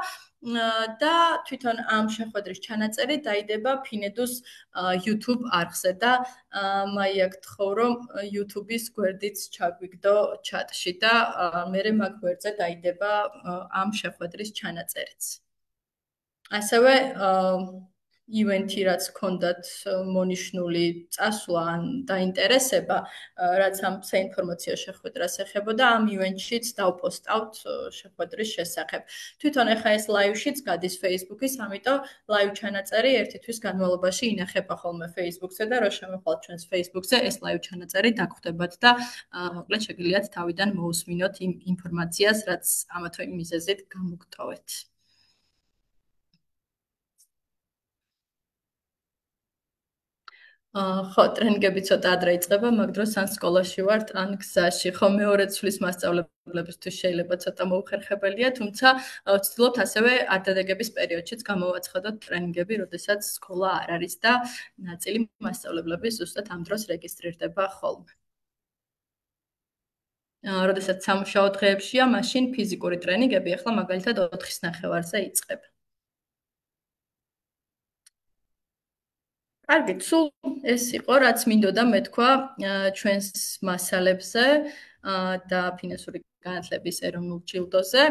და თვითონ ამ შეხვედრის ჩანაწერი დაიდება ფინედოს YouTube არხზე და მაია გთხოვ, რომ YouTube-ის გვერდიც ჩაგვიგდო ჩატში და მერე მაგ გვერდზე დაიდება ამ შეხვედრის ჩანაწერიც. ასევე ივენთი, რაც გქონდათ მონიშნული წასვლა ან დაინტერესება, რაც ამ საინფორმაციო შეხვედრას ეხებოდა, ამ ივენთშიც დავპოსტავთ შეხვედრის შესახებ. თვითონ ახლა ეს ლაივშიც გადის Facebook-ის, ამიტომ ლაივ ჩანაწერი ერთი თვის განმავლობაში ინახება ხოლმე Facebook-ზე და რო შემოხვალთ ჩვენს Facebook-ზე, ეს ლაივ ჩანაწერი დაგხვდებათ და მოკლედ შეგიძლიათ თავიდან მოусმინოთ იმ ინფორმაციას, რაც ამა თუ იმ მიზეზით გამოგტოვეთ. ხო, ტრენინგები ცოტა ადრე იწყება, მაგ დროს ან სკოლაში ვართ, ან გზაში. ხო, მეორე ცვლის მასწავლებლებისთვის შეიძლება ცოტა მოუხერხებელია, თუმცა ვცდილობთ ასევე არდადეგების პერიოდშიც გამოვაცხადოთ ტრენინგები, როდესაც სკოლა არ არის და ნაწილი მასწავლებლები ზუსტად ამ დროს რეგისტრირდება ხოლმე. როდესაც სამუშაო დღეებშია, მაშინ ფიზიკური ტრენინგები ახლა მაგალითად 4:30-ზე იწყება. კარგი, სულ ეს იყო, რაც მინდოდა მეთქვა ჩვენს მასალებზე და ფინანსური განათლების ეროვნულ ჯილდოზე.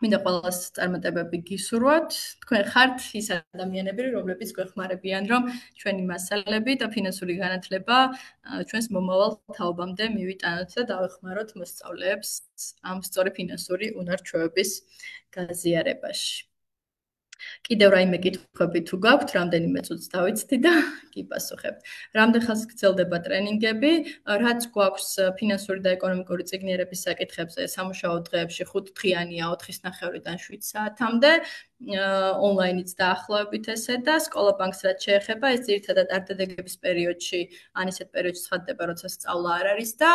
მინდა ყველას წარმატებები გისურვოთ. თქვენ ხართ ის ადამიანები, რომლებიც გვეხმარებიან, რომ ჩვენი მასალები და ფინანსური განათლება ჩვენს მომავალ თაობამდე მივიტანოთ და დავეხმაროთ მოსწავლეებს ამ სწორი ფინანსური უნარ-ჩვევების გაზიარებაში. კიდევ რაიმე კითხვები თუ გაქვთ, რამდენიმე წუთს დავიცდი და კი პასუხებთ. რამდენ ხანს გრძელდება ტრენინგები? რაც გვაქვს ფინანსური და ეკონომიკური წიგნიერების საკითხებზე სამუშაო დღეებში 5 დღიანია 4:30-დან 7 საათამდე. ონლაინიც დაახლოებით ესე და სკოლა ბანკს რაც შეეხება, ეს ძირითადად არდადეგების პერიოდში, ან ისეთ პერიოდში ცხადდება, როცა სწავლა არ არის და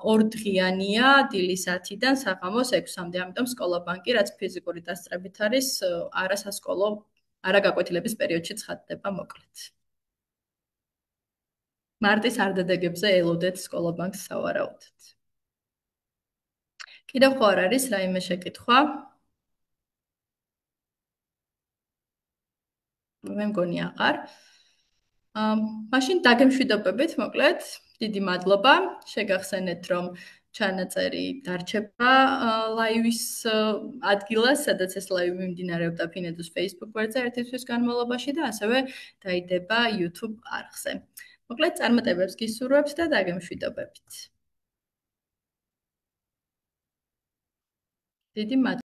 2 დღიანია დილის 10-დან საღამოს 6-მდე. ამიტომ სკოლა ბანკი რაც ფიზიკური დასწრებით არის, არასასკოლო, არაგაკვეთილების პერიოდში ცხადდება მოკლედ. მარტის არდადეგებზე ელოდეთ სკოლა ბანკს სავარაუდოდ. კიდევ ხო არ არის რაიმე შეკითხვა? მე მგონი აღარ. მაშინ დაგემშვიდობებით, მოკლედ. დიდი მადლობა. შეგახსენეთ, რომ ჩანაწერი დარჩება ლაივის ადგილას, სადაც ეს ლაივი მიმდინარეობდა ფინედუს Facebook გვერდზე ერთი თვის განმავლობაში და ასევე დაიდება YouTube არხზე. მოკლედ, წარმატებებს გისურვებთ და დაგემშვიდობებით. დიდი მადლობა.